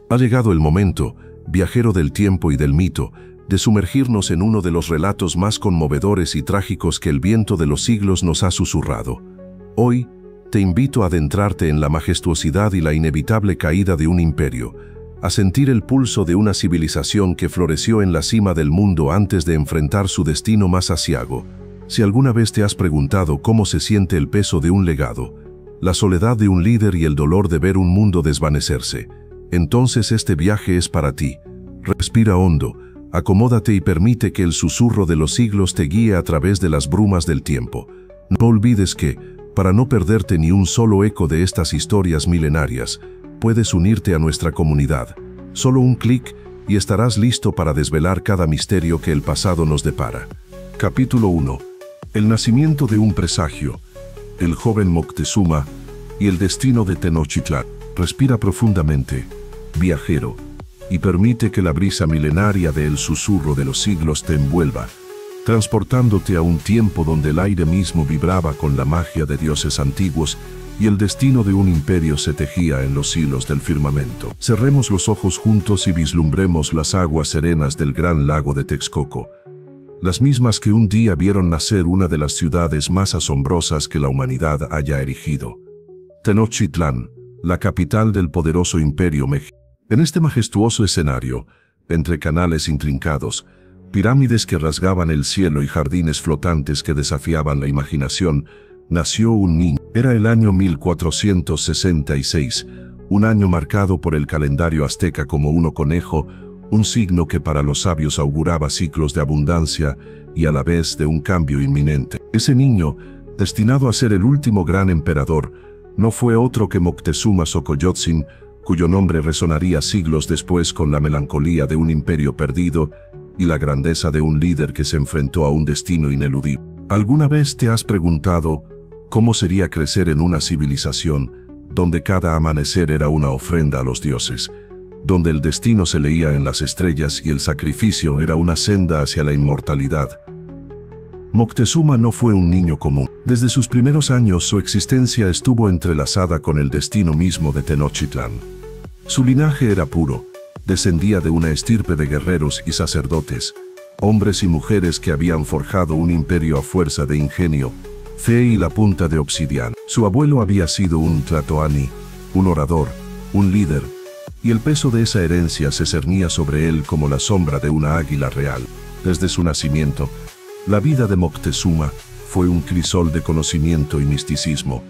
Ha llegado el momento, viajero del tiempo y del mito, de sumergirnos en uno de los relatos más conmovedores y trágicos que el viento de los siglos nos ha susurrado. Hoy, te invito a adentrarte en la majestuosidad y la inevitable caída de un imperio, a sentir el pulso de una civilización que floreció en la cima del mundo antes de enfrentar su destino más aciago. Si alguna vez te has preguntado cómo se siente el peso de un legado, la soledad de un líder y el dolor de ver un mundo desvanecerse, entonces este viaje es para ti. Respira hondo, acomódate y permite que el susurro de los siglos te guíe a través de las brumas del tiempo. No olvides que, para no perderte ni un solo eco de estas historias milenarias, puedes unirte a nuestra comunidad. Solo un clic y estarás listo para desvelar cada misterio que el pasado nos depara. Capítulo 1. El nacimiento de un presagio, el joven Moctezuma y el destino de Tenochtitlán. Respira profundamente, viajero, y permite que la brisa milenaria del susurro de los siglos te envuelva, transportándote a un tiempo donde el aire mismo vibraba con la magia de dioses antiguos y el destino de un imperio se tejía en los hilos del firmamento. Cerremos los ojos juntos y vislumbremos las aguas serenas del gran lago de Texcoco, las mismas que un día vieron nacer una de las ciudades más asombrosas que la humanidad haya erigido. Tenochtitlán, la capital del poderoso imperio mexica. En este majestuoso escenario, entre canales intrincados, pirámides que rasgaban el cielo y jardines flotantes que desafiaban la imaginación, nació un niño. Era el año 1466, un año marcado por el calendario azteca como un conejo, un signo que para los sabios auguraba ciclos de abundancia y a la vez de un cambio inminente. Ese niño, destinado a ser el último gran emperador, no fue otro que Moctezuma Xocoyotzin, cuyo nombre resonaría siglos después con la melancolía de un imperio perdido y la grandeza de un líder que se enfrentó a un destino ineludible. ¿Alguna vez te has preguntado cómo sería crecer en una civilización donde cada amanecer era una ofrenda a los dioses, donde el destino se leía en las estrellas y el sacrificio era una senda hacia la inmortalidad? Moctezuma no fue un niño común. Desde sus primeros años su existencia estuvo entrelazada con el destino mismo de Tenochtitlán. Su linaje era puro, descendía de una estirpe de guerreros y sacerdotes, hombres y mujeres que habían forjado un imperio a fuerza de ingenio, fe y la punta de obsidiana. Su abuelo había sido un tlatoani, un orador, un líder, y el peso de esa herencia se cernía sobre él como la sombra de una águila real. Desde su nacimiento, la vida de Moctezuma fue un crisol de conocimiento y misticismo.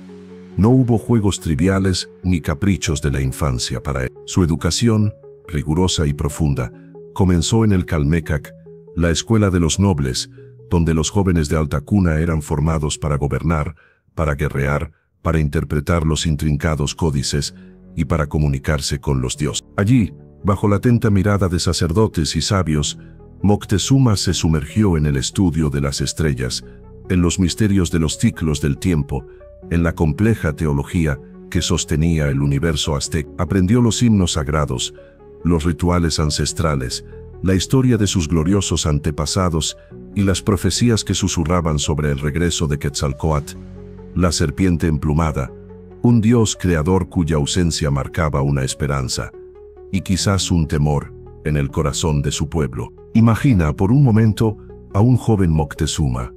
No hubo juegos triviales ni caprichos de la infancia para él. Su educación, rigurosa y profunda, comenzó en el Calmecac, la escuela de los nobles, donde los jóvenes de alta cuna eran formados para gobernar, para guerrear, para interpretar los intrincados códices y para comunicarse con los dioses. Allí, bajo la atenta mirada de sacerdotes y sabios, Moctezuma se sumergió en el estudio de las estrellas, en los misterios de los ciclos del tiempo, en la compleja teología que sostenía el universo azteca. Aprendió los himnos sagrados, los rituales ancestrales, la historia de sus gloriosos antepasados y las profecías que susurraban sobre el regreso de Quetzalcóatl, la serpiente emplumada, un dios creador cuya ausencia marcaba una esperanza y quizás un temor en el corazón de su pueblo. Imagina por un momento a un joven Moctezuma.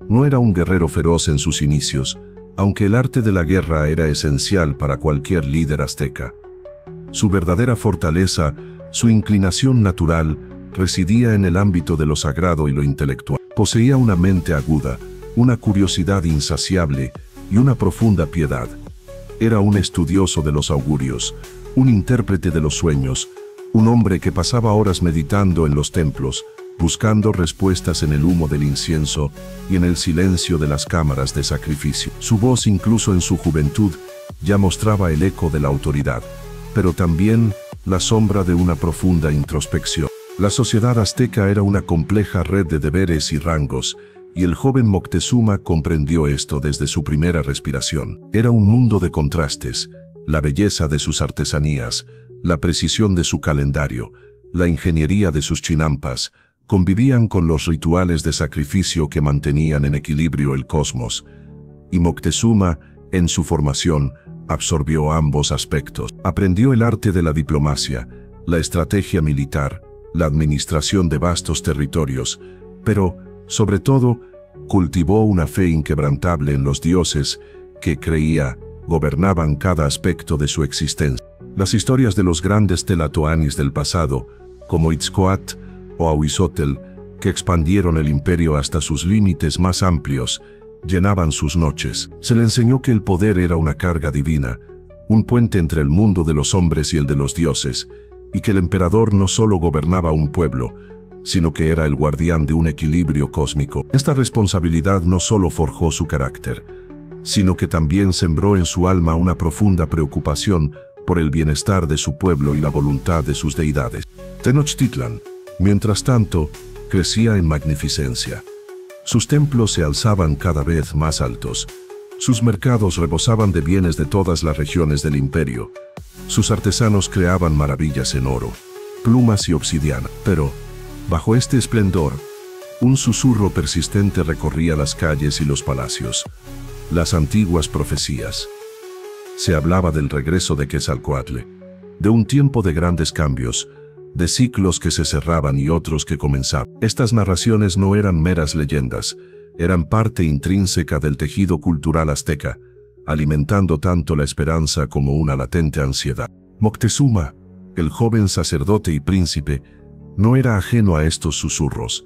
No era un guerrero feroz en sus inicios, aunque el arte de la guerra era esencial para cualquier líder azteca. Su verdadera fortaleza, su inclinación natural, residía en el ámbito de lo sagrado y lo intelectual. Poseía una mente aguda, una curiosidad insaciable y una profunda piedad. Era un estudioso de los augurios, un intérprete de los sueños, un hombre que pasaba horas meditando en los templos, buscando respuestas en el humo del incienso y en el silencio de las cámaras de sacrificio. Su voz, incluso en su juventud, ya mostraba el eco de la autoridad, pero también la sombra de una profunda introspección. La sociedad azteca era una compleja red de deberes y rangos, y el joven Moctezuma comprendió esto desde su primera respiración. Era un mundo de contrastes, la belleza de sus artesanías, la precisión de su calendario, la ingeniería de sus chinampas, convivían con los rituales de sacrificio que mantenían en equilibrio el cosmos. Y Moctezuma, en su formación, absorbió ambos aspectos. Aprendió el arte de la diplomacia, la estrategia militar, la administración de vastos territorios, pero, sobre todo, cultivó una fe inquebrantable en los dioses que creía gobernaban cada aspecto de su existencia. Las historias de los grandes Tlatoanis del pasado, como Itzcoatl o Ahuizotl, que expandieron el imperio hasta sus límites más amplios, llenaban sus noches. Se le enseñó que el poder era una carga divina, un puente entre el mundo de los hombres y el de los dioses, y que el emperador no solo gobernaba un pueblo, sino que era el guardián de un equilibrio cósmico. Esta responsabilidad no solo forjó su carácter, sino que también sembró en su alma una profunda preocupación por el bienestar de su pueblo y la voluntad de sus deidades. Tenochtitlan, mientras tanto, crecía en magnificencia. Sus templos se alzaban cada vez más altos. Sus mercados rebosaban de bienes de todas las regiones del imperio. Sus artesanos creaban maravillas en oro, plumas y obsidiana. Pero, bajo este esplendor, un susurro persistente recorría las calles y los palacios. Las antiguas profecías. Se hablaba del regreso de Quetzalcóatl, de un tiempo de grandes cambios, de ciclos que se cerraban y otros que comenzaban. Estas narraciones no eran meras leyendas, eran parte intrínseca del tejido cultural azteca, alimentando tanto la esperanza como una latente ansiedad. Moctezuma, el joven sacerdote y príncipe, no era ajeno a estos susurros.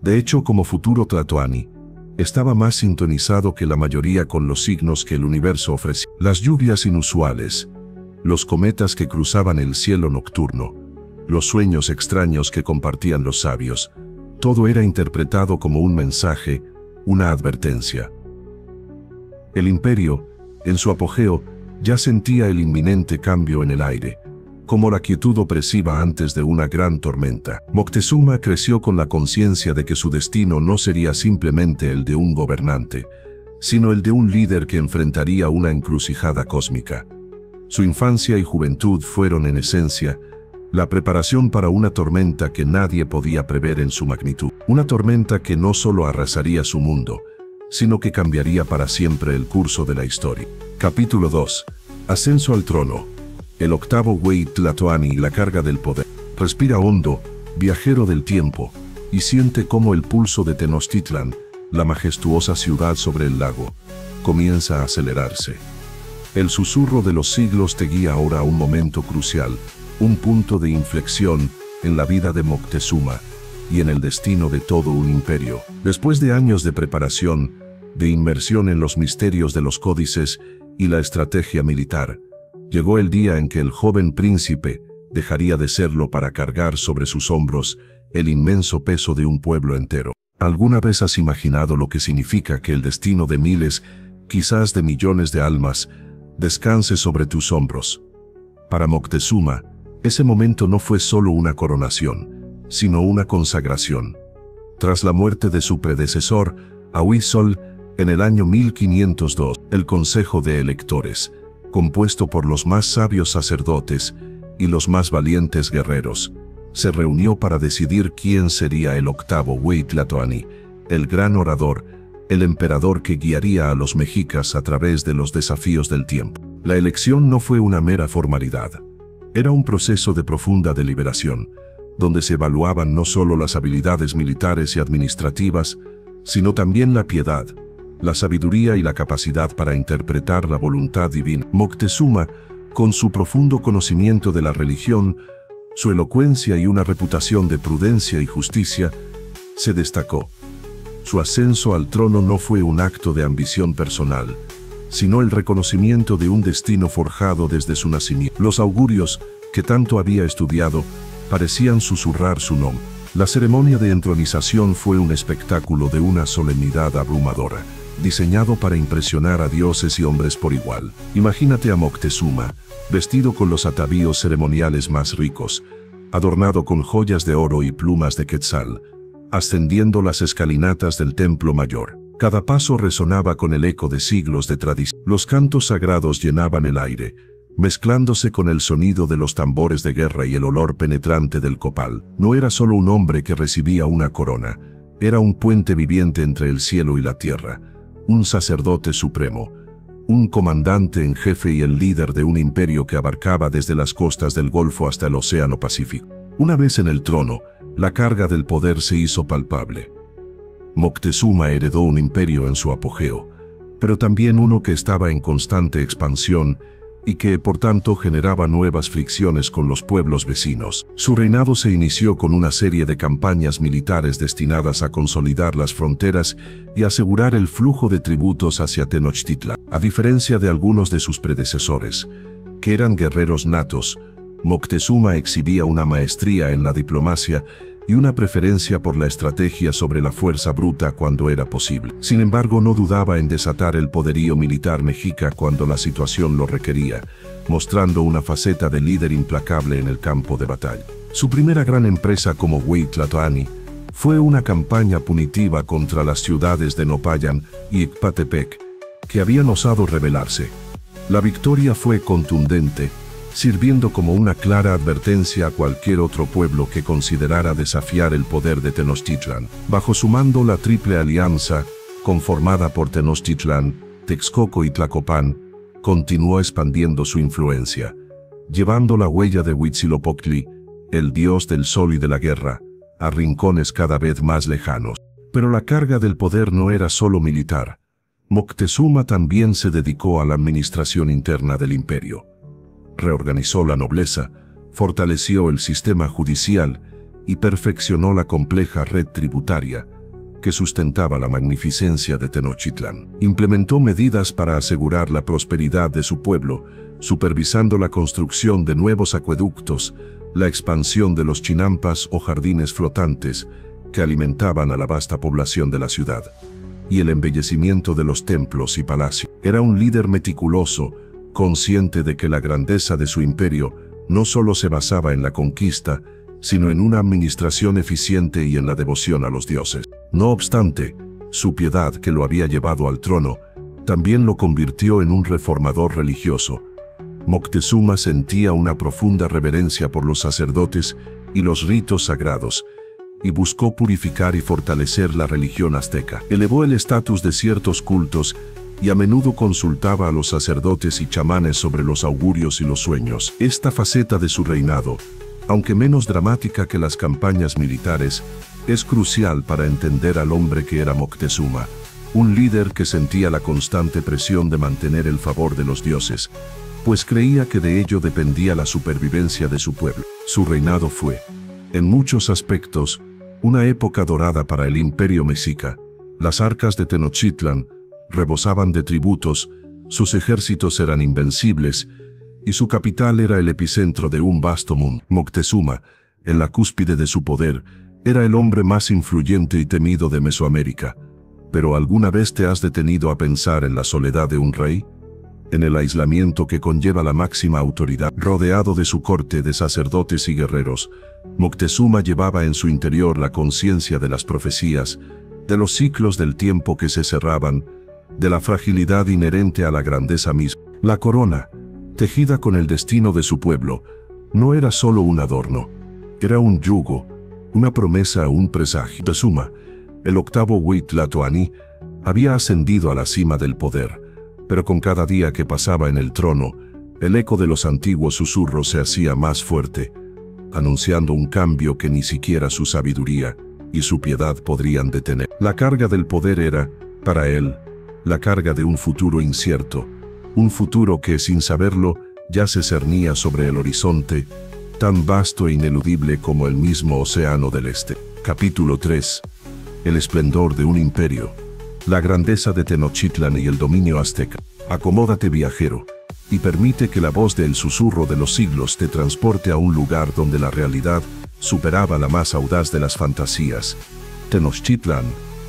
De hecho, como futuro tlatoani, estaba más sintonizado que la mayoría con los signos que el universo ofrecía. Las lluvias inusuales, los cometas que cruzaban el cielo nocturno, los sueños extraños que compartían los sabios, todo era interpretado como un mensaje, una advertencia. El imperio, en su apogeo, ya sentía el inminente cambio en el aire, como la quietud opresiva antes de una gran tormenta. Moctezuma creció con la conciencia de que su destino no sería simplemente el de un gobernante, sino el de un líder que enfrentaría una encrucijada cósmica. Su infancia y juventud fueron, en esencia, la preparación para una tormenta que nadie podía prever en su magnitud. Una tormenta que no solo arrasaría su mundo, sino que cambiaría para siempre el curso de la historia. Capítulo 2. Ascenso al trono. El octavo Güey Tlatoani y la carga del poder. Respira hondo, viajero del tiempo, y siente cómo el pulso de Tenochtitlan, la majestuosa ciudad sobre el lago, comienza a acelerarse. El susurro de los siglos te guía ahora a un momento crucial, un punto de inflexión en la vida de Moctezuma y en el destino de todo un imperio. Después de años de preparación, de inmersión en los misterios de los códices y la estrategia militar, llegó el día en que el joven príncipe dejaría de serlo para cargar sobre sus hombros el inmenso peso de un pueblo entero. ¿Alguna vez has imaginado lo que significa que el destino de miles, quizás de millones de almas, descanse sobre tus hombros? Para Moctezuma, ese momento no fue solo una coronación, sino una consagración. Tras la muerte de su predecesor, Ahuizotl, en el año 1502, el Consejo de Electores, compuesto por los más sabios sacerdotes y los más valientes guerreros, se reunió para decidir quién sería el octavo Güey Tlatoani, el gran orador, el emperador que guiaría a los mexicas a través de los desafíos del tiempo. La elección no fue una mera formalidad. Era un proceso de profunda deliberación, donde se evaluaban no solo las habilidades militares y administrativas, sino también la piedad, la sabiduría y la capacidad para interpretar la voluntad divina. Moctezuma, con su profundo conocimiento de la religión, su elocuencia y una reputación de prudencia y justicia, se destacó. Su ascenso al trono no fue un acto de ambición personal, sino el reconocimiento de un destino forjado desde su nacimiento. Los augurios, que tanto había estudiado, parecían susurrar su nombre. La ceremonia de entronización fue un espectáculo de una solemnidad abrumadora, diseñado para impresionar a dioses y hombres por igual. Imagínate a Moctezuma, vestido con los atavíos ceremoniales más ricos, adornado con joyas de oro y plumas de quetzal, ascendiendo las escalinatas del templo mayor. Cada paso resonaba con el eco de siglos de tradición. Los cantos sagrados llenaban el aire, mezclándose con el sonido de los tambores de guerra y el olor penetrante del copal. No era solo un hombre que recibía una corona, era un puente viviente entre el cielo y la tierra, un sacerdote supremo, un comandante en jefe y el líder de un imperio que abarcaba desde las costas del Golfo hasta el Océano Pacífico. Una vez en el trono, la carga del poder se hizo palpable. Moctezuma heredó un imperio en su apogeo, pero también uno que estaba en constante expansión y que, por tanto, generaba nuevas fricciones con los pueblos vecinos. Su reinado se inició con una serie de campañas militares destinadas a consolidar las fronteras y asegurar el flujo de tributos hacia Tenochtitlan. A diferencia de algunos de sus predecesores, que eran guerreros natos, Moctezuma exhibía una maestría en la diplomacia y una preferencia por la estrategia sobre la fuerza bruta cuando era posible. Sin embargo, no dudaba en desatar el poderío militar mexica cuando la situación lo requería, mostrando una faceta de líder implacable en el campo de batalla. Su primera gran empresa como Huitlatlani fue una campaña punitiva contra las ciudades de Nopayan y Ixpatepec, que habían osado rebelarse. La victoria fue contundente, sirviendo como una clara advertencia a cualquier otro pueblo que considerara desafiar el poder de Tenochtitlan. Bajo su mando, la Triple Alianza, conformada por Tenochtitlan, Texcoco y Tlacopan, continuó expandiendo su influencia, llevando la huella de Huitzilopochtli, el dios del sol y de la guerra, a rincones cada vez más lejanos. Pero la carga del poder no era solo militar. Moctezuma también se dedicó a la administración interna del imperio. Reorganizó la nobleza, fortaleció el sistema judicial y perfeccionó la compleja red tributaria que sustentaba la magnificencia de Tenochtitlan. Implementó medidas para asegurar la prosperidad de su pueblo, supervisando la construcción de nuevos acueductos, la expansión de los chinampas o jardines flotantes que alimentaban a la vasta población de la ciudad, y el embellecimiento de los templos y palacios. Era un líder meticuloso, consciente de que la grandeza de su imperio no solo se basaba en la conquista, sino en una administración eficiente y en la devoción a los dioses. No obstante, su piedad que lo había llevado al trono, también lo convirtió en un reformador religioso. Moctezuma sentía una profunda reverencia por los sacerdotes y los ritos sagrados, y buscó purificar y fortalecer la religión azteca. Elevó el estatus de ciertos cultos y a menudo consultaba a los sacerdotes y chamanes sobre los augurios y los sueños. Esta faceta de su reinado, aunque menos dramática que las campañas militares, es crucial para entender al hombre que era Moctezuma, un líder que sentía la constante presión de mantener el favor de los dioses, pues creía que de ello dependía la supervivencia de su pueblo. Su reinado fue, en muchos aspectos, una época dorada para el imperio mexica. Las arcas de Tenochtitlan rebosaban de tributos, sus ejércitos eran invencibles, y su capital era el epicentro de un vasto mundo. Moctezuma, en la cúspide de su poder, era el hombre más influyente y temido de Mesoamérica. ¿Pero alguna vez te has detenido a pensar en la soledad de un rey? En el aislamiento que conlleva la máxima autoridad. Rodeado de su corte de sacerdotes y guerreros, Moctezuma llevaba en su interior la conciencia de las profecías, de los ciclos del tiempo que se cerraban, de la fragilidad inherente a la grandeza misma. La corona, tejida con el destino de su pueblo, no era solo un adorno, era un yugo, una promesa, un presagio. Moctezuma, el octavo Huitlatlani, había ascendido a la cima del poder, pero con cada día que pasaba en el trono, el eco de los antiguos susurros se hacía más fuerte, anunciando un cambio que ni siquiera su sabiduría y su piedad podrían detener. La carga del poder era, para él, la carga de un futuro incierto, un futuro que, sin saberlo, ya se cernía sobre el horizonte, tan vasto e ineludible como el mismo océano del este. Capítulo 3. El esplendor de un imperio. La grandeza de Tenochtitlan y el dominio azteca. Acomódate, viajero, y permite que la voz del susurro de los siglos te transporte a un lugar donde la realidad superaba la más audaz de las fantasías. Tenochtitlan,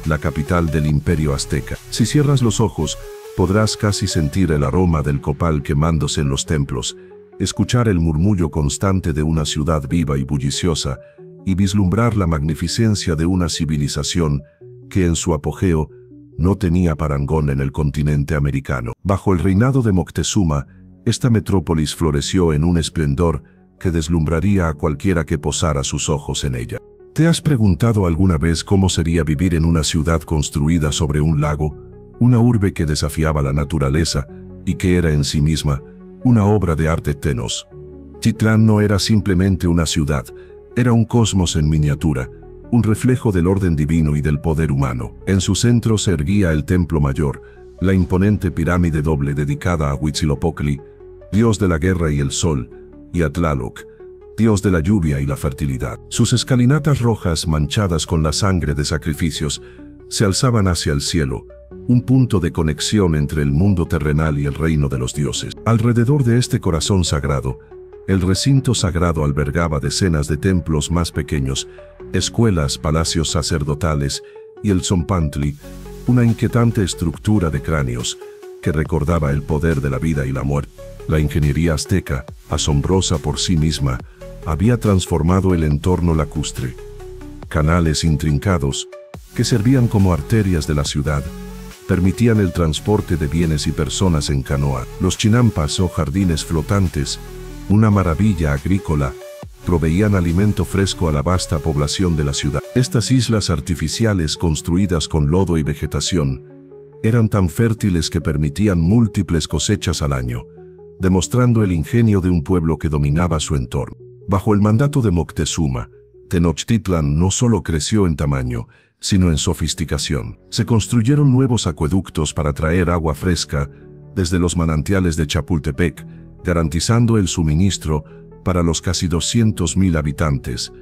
la capital del imperio azteca. Si cierras los ojos, podrás casi sentir el aroma del copal quemándose en los templos, escuchar el murmullo constante de una ciudad viva y bulliciosa, y vislumbrar la magnificencia de una civilización que en su apogeo no tenía parangón en el continente americano. Bajo el reinado de Moctezuma, esta metrópolis floreció en un esplendor que deslumbraría a cualquiera que posara sus ojos en ella. ¿Te has preguntado alguna vez cómo sería vivir en una ciudad construida sobre un lago, una urbe que desafiaba la naturaleza y que era en sí misma una obra de arte Tenochtitlán no era simplemente una ciudad, era un cosmos en miniatura, un reflejo del orden divino y del poder humano. En su centro se erguía el templo mayor, la imponente pirámide doble dedicada a Huitzilopochtli, dios de la guerra y el sol, y a Tlaloc, dios de la lluvia y la fertilidad. Sus escalinatas rojas manchadas con la sangre de sacrificios se alzaban hacia el cielo, un punto de conexión entre el mundo terrenal y el reino de los dioses. Alrededor de este corazón sagrado, el recinto sagrado albergaba decenas de templos más pequeños, escuelas, palacios sacerdotales y el Tzompantli, una inquietante estructura de cráneos que recordaba el poder de la vida y la muerte. La ingeniería azteca, asombrosa por sí misma, había transformado el entorno lacustre. Canales intrincados, que servían como arterias de la ciudad, permitían el transporte de bienes y personas en canoa. Los chinampas o jardines flotantes, una maravilla agrícola, proveían alimento fresco a la vasta población de la ciudad. Estas islas artificiales construidas con lodo y vegetación eran tan fértiles que permitían múltiples cosechas al año, demostrando el ingenio de un pueblo que dominaba su entorno. Bajo el mandato de Moctezuma, Tenochtitlán no solo creció en tamaño, sino en sofisticación. Se construyeron nuevos acueductos para traer agua fresca desde los manantiales de Chapultepec, garantizando el suministro para los casi 200.000 habitantes,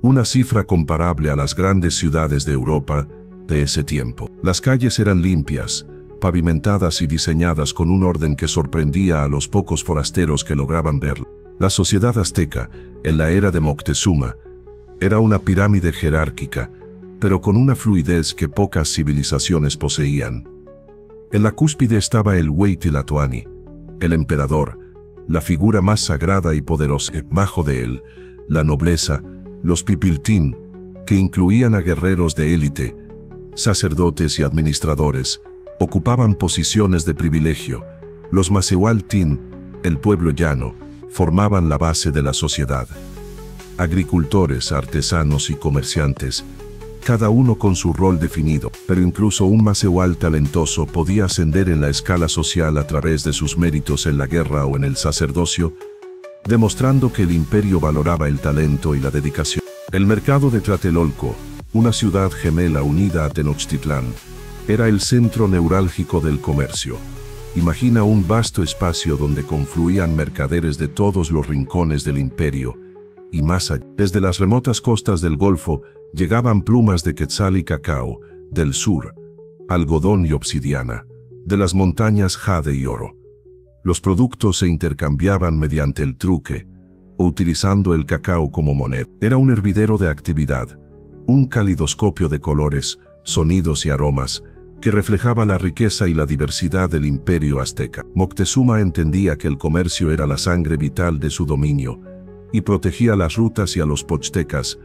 una cifra comparable a las grandes ciudades de Europa de ese tiempo. Las calles eran limpias, pavimentadas y diseñadas con un orden que sorprendía a los pocos forasteros que lograban verlo. La sociedad azteca, en la era de Moctezuma, era una pirámide jerárquica, pero con una fluidez que pocas civilizaciones poseían. En la cúspide estaba el Hueytilatoani, el emperador, la figura más sagrada y poderosa. Bajo de él, la nobleza, los pipiltín, que incluían a guerreros de élite, sacerdotes y administradores, ocupaban posiciones de privilegio. Los Macehualtín, el pueblo llano, formaban la base de la sociedad. Agricultores, artesanos y comerciantes, cada uno con su rol definido, pero incluso un Macehual talentoso podía ascender en la escala social a través de sus méritos en la guerra o en el sacerdocio, demostrando que el imperio valoraba el talento y la dedicación. El mercado de Tlatelolco, una ciudad gemela unida a Tenochtitlán, era el centro neurálgico del comercio. Imagina un vasto espacio donde confluían mercaderes de todos los rincones del imperio, y más allá. Desde las remotas costas del Golfo llegaban plumas de quetzal y cacao, del sur, algodón y obsidiana, de las montañas jade y oro. Los productos se intercambiaban mediante el truque, o utilizando el cacao como moneda. Era un hervidero de actividad, un calidoscopio de colores, sonidos y aromas, que reflejaba la riqueza y la diversidad del imperio azteca. Moctezuma entendía que el comercio era la sangre vital de su dominio, y protegía las rutas y a los pochtecas,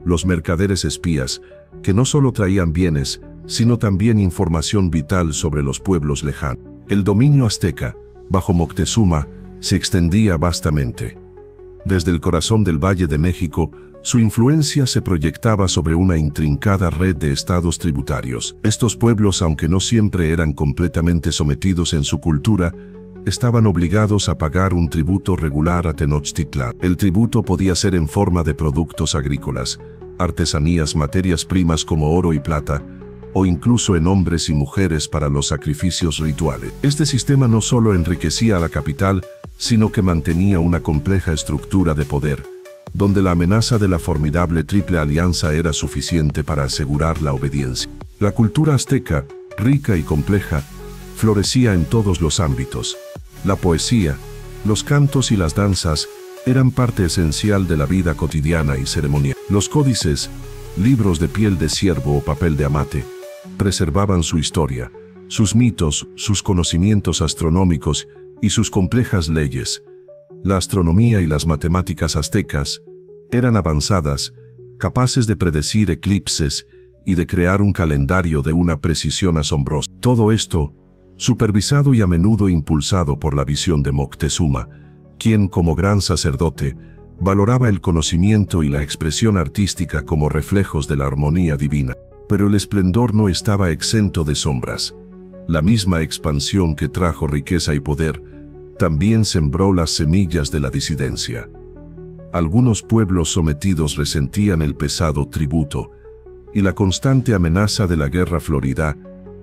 los mercaderes espías, que no solo traían bienes, sino también información vital sobre los pueblos lejanos. El dominio azteca, bajo Moctezuma, se extendía vastamente. Desde el corazón del Valle de México, su influencia se proyectaba sobre una intrincada red de estados tributarios. Estos pueblos, aunque no siempre eran completamente sometidos en su cultura, estaban obligados a pagar un tributo regular a Tenochtitlán. El tributo podía ser en forma de productos agrícolas, artesanías, materias primas como oro y plata, o incluso en hombres y mujeres para los sacrificios rituales. Este sistema no solo enriquecía a la capital, sino que mantenía una compleja estructura de poder, donde la amenaza de la formidable Triple Alianza era suficiente para asegurar la obediencia. La cultura azteca, rica y compleja, florecía en todos los ámbitos. La poesía, los cantos y las danzas eran parte esencial de la vida cotidiana y ceremonial. Los códices, libros de piel de ciervo o papel de amate, preservaban su historia, sus mitos, sus conocimientos astronómicos y sus complejas leyes. La astronomía y las matemáticas aztecas eran avanzadas, capaces de predecir eclipses y de crear un calendario de una precisión asombrosa. Todo esto, supervisado y a menudo impulsado por la visión de Moctezuma, quien como gran sacerdote, valoraba el conocimiento y la expresión artística como reflejos de la armonía divina. Pero el esplendor no estaba exento de sombras. La misma expansión que trajo riqueza y poder, también sembró las semillas de la disidencia. Algunos pueblos sometidos resentían el pesado tributo y la constante amenaza de la guerra florida,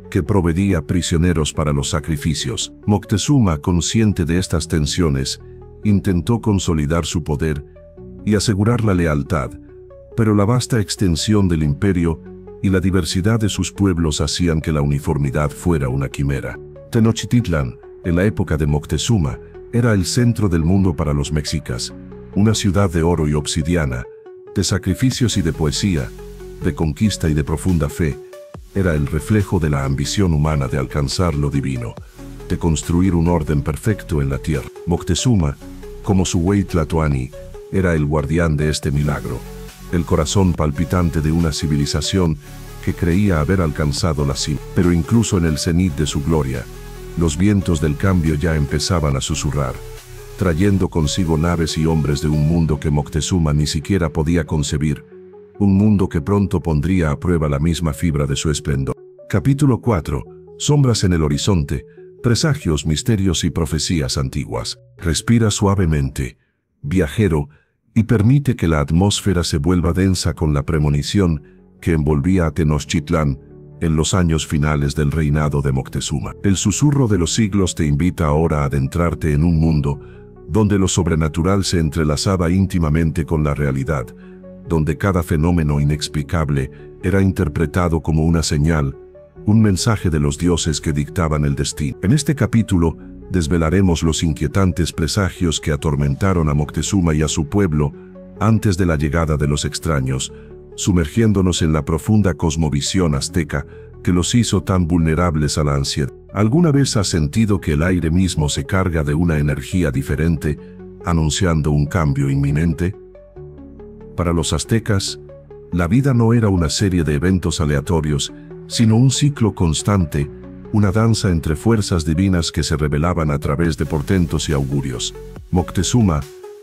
que proveía prisioneros para los sacrificios. Moctezuma, consciente de estas tensiones, intentó consolidar su poder y asegurar la lealtad, pero la vasta extensión del imperio y la diversidad de sus pueblos hacían que la uniformidad fuera una quimera. Tenochtitlan, en la época de Moctezuma, era el centro del mundo para los mexicas, una ciudad de oro y obsidiana, de sacrificios y de poesía, de conquista y de profunda fe. Era el reflejo de la ambición humana de alcanzar lo divino, de construir un orden perfecto en la tierra. Moctezuma, como su güey Tlatoani, era el guardián de este milagro, el corazón palpitante de una civilización que creía haber alcanzado la cima. Pero incluso en el cenit de su gloria, los vientos del cambio ya empezaban a susurrar, trayendo consigo naves y hombres de un mundo que Moctezuma ni siquiera podía concebir, un mundo que pronto pondría a prueba la misma fibra de su esplendor. Capítulo 4. Sombras en el horizonte, presagios, misterios y profecías antiguas. Respira suavemente, viajero, y permite que la atmósfera se vuelva densa con la premonición que envolvía a Tenochtitlán en los años finales del reinado de Moctezuma. El susurro de los siglos te invita ahora a adentrarte en un mundo donde lo sobrenatural se entrelazaba íntimamente con la realidad, donde cada fenómeno inexplicable era interpretado como una señal, un mensaje de los dioses que dictaban el destino. En este capítulo, desvelaremos los inquietantes presagios que atormentaron a Moctezuma y a su pueblo antes de la llegada de los extraños, sumergiéndonos en la profunda cosmovisión azteca que los hizo tan vulnerables a la ansiedad. ¿Alguna vez has sentido que el aire mismo se carga de una energía diferente, anunciando un cambio inminente? Para los aztecas, la vida no era una serie de eventos aleatorios, sino un ciclo constante, una danza entre fuerzas divinas que se revelaban a través de portentos y augurios. Moctezuma,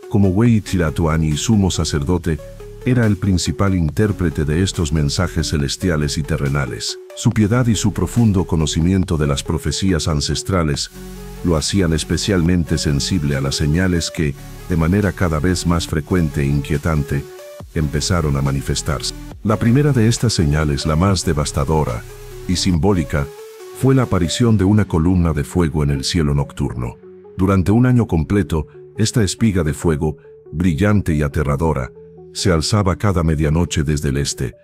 como güey Tlatoani y sumo sacerdote, era el principal intérprete de estos mensajes celestiales y terrenales. Su piedad y su profundo conocimiento de las profecías ancestrales lo hacían especialmente sensible a las señales que, de manera cada vez más frecuente e inquietante, empezaron a manifestarse. La primera de estas señales, la más devastadora y simbólica, fue la aparición de una columna de fuego en el cielo nocturno. Durante un año completo, esta espiga de fuego, brillante y aterradora, se alzaba cada medianoche desde el este,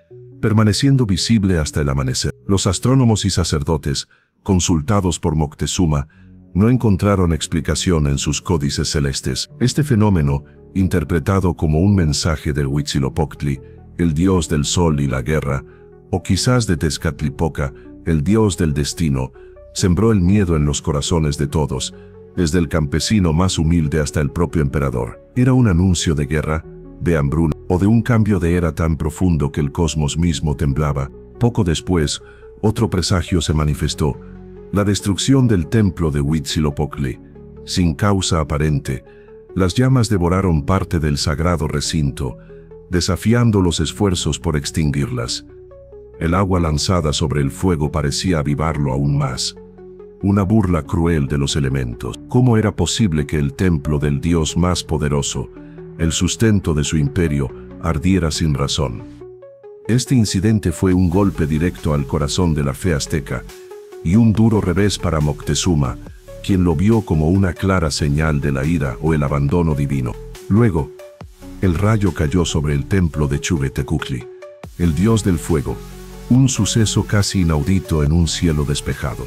permaneciendo visible hasta el amanecer. Los astrónomos y sacerdotes, consultados por Moctezuma, no encontraron explicación en sus códices celestes. Este fenómeno, interpretado como un mensaje de Huitzilopochtli, el dios del sol y la guerra, o quizás de Tezcatlipoca, el dios del destino, sembró el miedo en los corazones de todos, desde el campesino más humilde hasta el propio emperador. Era un anuncio de guerra, de hambruna, o de un cambio de era tan profundo que el cosmos mismo temblaba. Poco después, otro presagio se manifestó: la destrucción del templo de Huitzilopochtli. Sin causa aparente, las llamas devoraron parte del sagrado recinto, desafiando los esfuerzos por extinguirlas. El agua lanzada sobre el fuego parecía avivarlo aún más. Una burla cruel de los elementos. ¿Cómo era posible que el templo del dios más poderoso, el sustento de su imperio, ardiera sin razón? Este incidente fue un golpe directo al corazón de la fe azteca y un duro revés para Moctezuma, quien lo vio como una clara señal de la ira o el abandono divino. Luego, el rayo cayó sobre el templo de Chubetecutli, el dios del fuego, un suceso casi inaudito en un cielo despejado.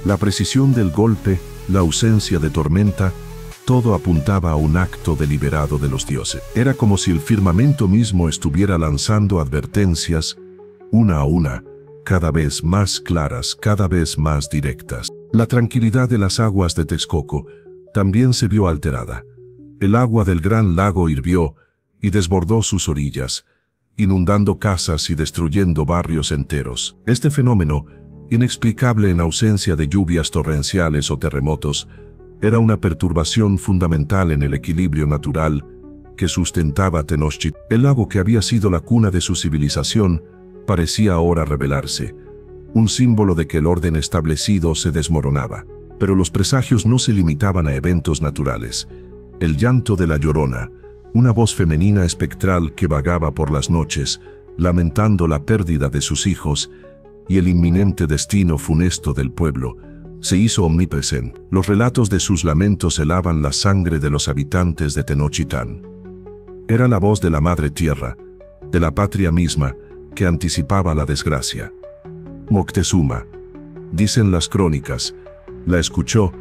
La precisión del golpe, la ausencia de tormenta, todo apuntaba a un acto deliberado de los dioses. Era como si el firmamento mismo estuviera lanzando advertencias, una a una, cada vez más claras, cada vez más directas. La tranquilidad de las aguas de Texcoco también se vio alterada. El agua del gran lago hirvió y desbordó sus orillas, inundando casas y destruyendo barrios enteros. Este fenómeno, inexplicable en ausencia de lluvias torrenciales o terremotos, era una perturbación fundamental en el equilibrio natural que sustentaba Tenochtitlan. El lago que había sido la cuna de su civilización parecía ahora rebelarse, un símbolo de que el orden establecido se desmoronaba. Pero los presagios no se limitaban a eventos naturales. El llanto de la Llorona, una voz femenina espectral que vagaba por las noches, lamentando la pérdida de sus hijos y el inminente destino funesto del pueblo, se hizo omnipresente. Los relatos de sus lamentos helaban la sangre de los habitantes de Tenochtitlan. Era la voz de la Madre Tierra, de la patria misma, que anticipaba la desgracia. Moctezuma, dicen las crónicas, la escuchó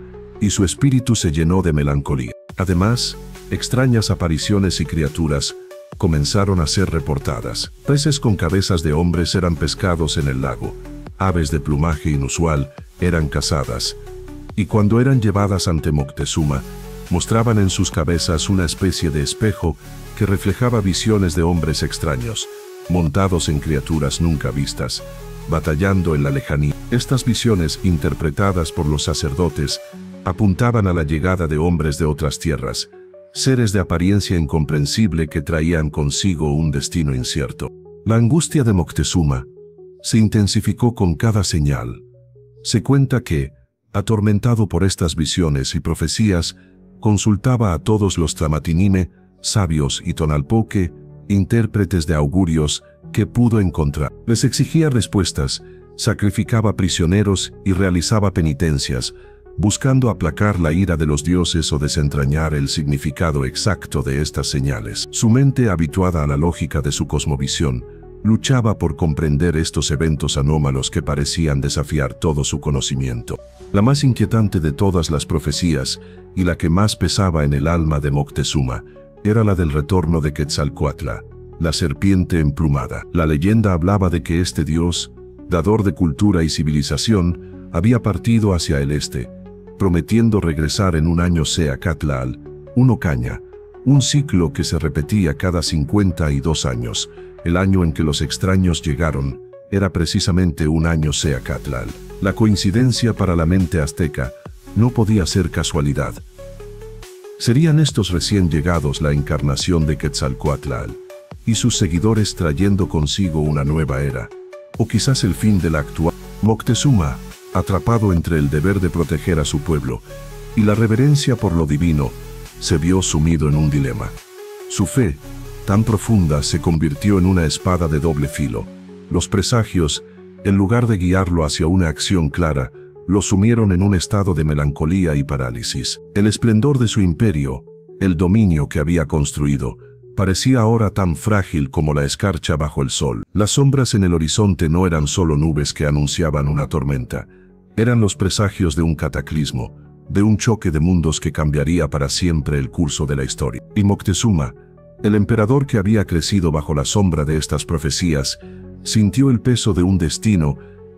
y su espíritu se llenó de melancolía. Además, extrañas apariciones y criaturas comenzaron a ser reportadas. Peces con cabezas de hombres eran pescados en el lago, aves de plumaje inusual eran cazadas, y cuando eran llevadas ante Moctezuma, mostraban en sus cabezas una especie de espejo que reflejaba visiones de hombres extraños, montados en criaturas nunca vistas, batallando en la lejanía. Estas visiones, interpretadas por los sacerdotes, apuntaban a la llegada de hombres de otras tierras, seres de apariencia incomprensible que traían consigo un destino incierto. La angustia de Moctezuma se intensificó con cada señal. Se cuenta que, atormentado por estas visiones y profecías, consultaba a todos los Tlamatinime, sabios y Tonalpoque, intérpretes de augurios, que pudo encontrar. Les exigía respuestas, sacrificaba prisioneros y realizaba penitencias, buscando aplacar la ira de los dioses o desentrañar el significado exacto de estas señales. Su mente, habituada a la lógica de su cosmovisión, luchaba por comprender estos eventos anómalos que parecían desafiar todo su conocimiento. La más inquietante de todas las profecías, y la que más pesaba en el alma de Moctezuma, era la del retorno de Quetzalcóatl, la serpiente emplumada. La leyenda hablaba de que este dios, dador de cultura y civilización, había partido hacia el este, prometiendo regresar en un año Seacatlal, un ocaña, un ciclo que se repetía cada 52 años. El año en que los extraños llegaron era precisamente un año Seacatlal. La coincidencia para la mente azteca no podía ser casualidad. Serían estos recién llegados la encarnación de Quetzalcóatl y sus seguidores trayendo consigo una nueva era, o quizás el fin de la actual. Moctezuma, atrapado entre el deber de proteger a su pueblo y la reverencia por lo divino, se vio sumido en un dilema. Su fe, tan profunda, se convirtió en una espada de doble filo. Los presagios, en lugar de guiarlo hacia una acción clara, lo sumieron en un estado de melancolía y parálisis. El esplendor de su imperio, el dominio que había construido, parecía ahora tan frágil como la escarcha bajo el sol. Las sombras en el horizonte no eran solo nubes que anunciaban una tormenta, eran los presagios de un cataclismo, de un choque de mundos que cambiaría para siempre el curso de la historia. Y Moctezuma, el emperador que había crecido bajo la sombra de estas profecías, sintió el peso de un destino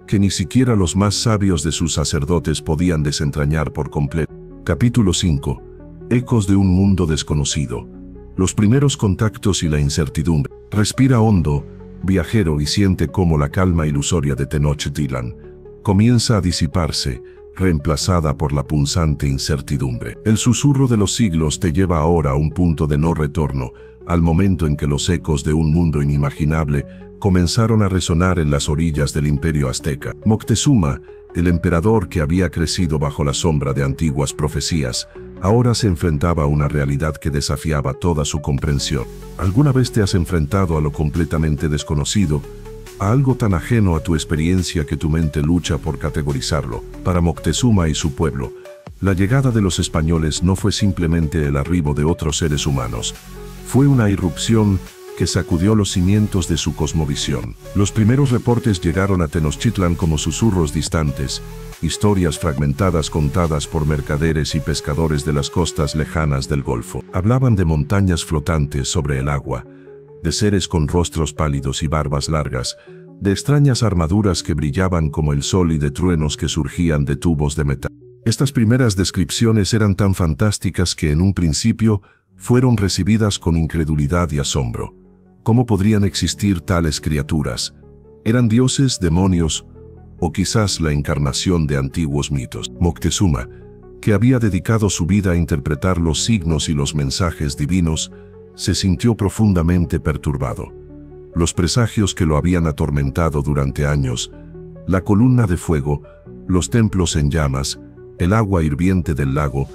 que ni siquiera los más sabios de sus sacerdotes podían desentrañar por completo. Capítulo 5. Ecos de un mundo desconocido. Los primeros contactos y la incertidumbre. Respira hondo, viajero, y siente cómo la calma ilusoria de Tenochtitlan comienza a disiparse, reemplazada por la punzante incertidumbre. El susurro de los siglos te lleva ahora a un punto de no retorno, al momento en que los ecos de un mundo inimaginable comenzaron a resonar en las orillas del imperio azteca. Moctezuma, el emperador que había crecido bajo la sombra de antiguas profecías, ahora se enfrentaba a una realidad que desafiaba toda su comprensión. ¿Alguna vez te has enfrentado a lo completamente desconocido? A algo tan ajeno a tu experiencia que tu mente lucha por categorizarlo. Para Moctezuma y su pueblo, la llegada de los españoles no fue simplemente el arribo de otros seres humanos. Fue una irrupción que sacudió los cimientos de su cosmovisión. Los primeros reportes llegaron a Tenochtitlan como susurros distantes, historias fragmentadas contadas por mercaderes y pescadores de las costas lejanas del Golfo. Hablaban de montañas flotantes sobre el agua, de seres con rostros pálidos y barbas largas, de extrañas armaduras que brillaban como el sol y de truenos que surgían de tubos de metal. Estas primeras descripciones eran tan fantásticas que en un principio fueron recibidas con incredulidad y asombro. ¿Cómo podrían existir tales criaturas? ¿Eran dioses, demonios, o quizás la encarnación de antiguos mitos? Moctezuma, que había dedicado su vida a interpretar los signos y los mensajes divinos, se sintió profundamente perturbado. Los presagios que lo habían atormentado durante años, La columna de fuego, los templos en llamas, el agua hirviente del lago,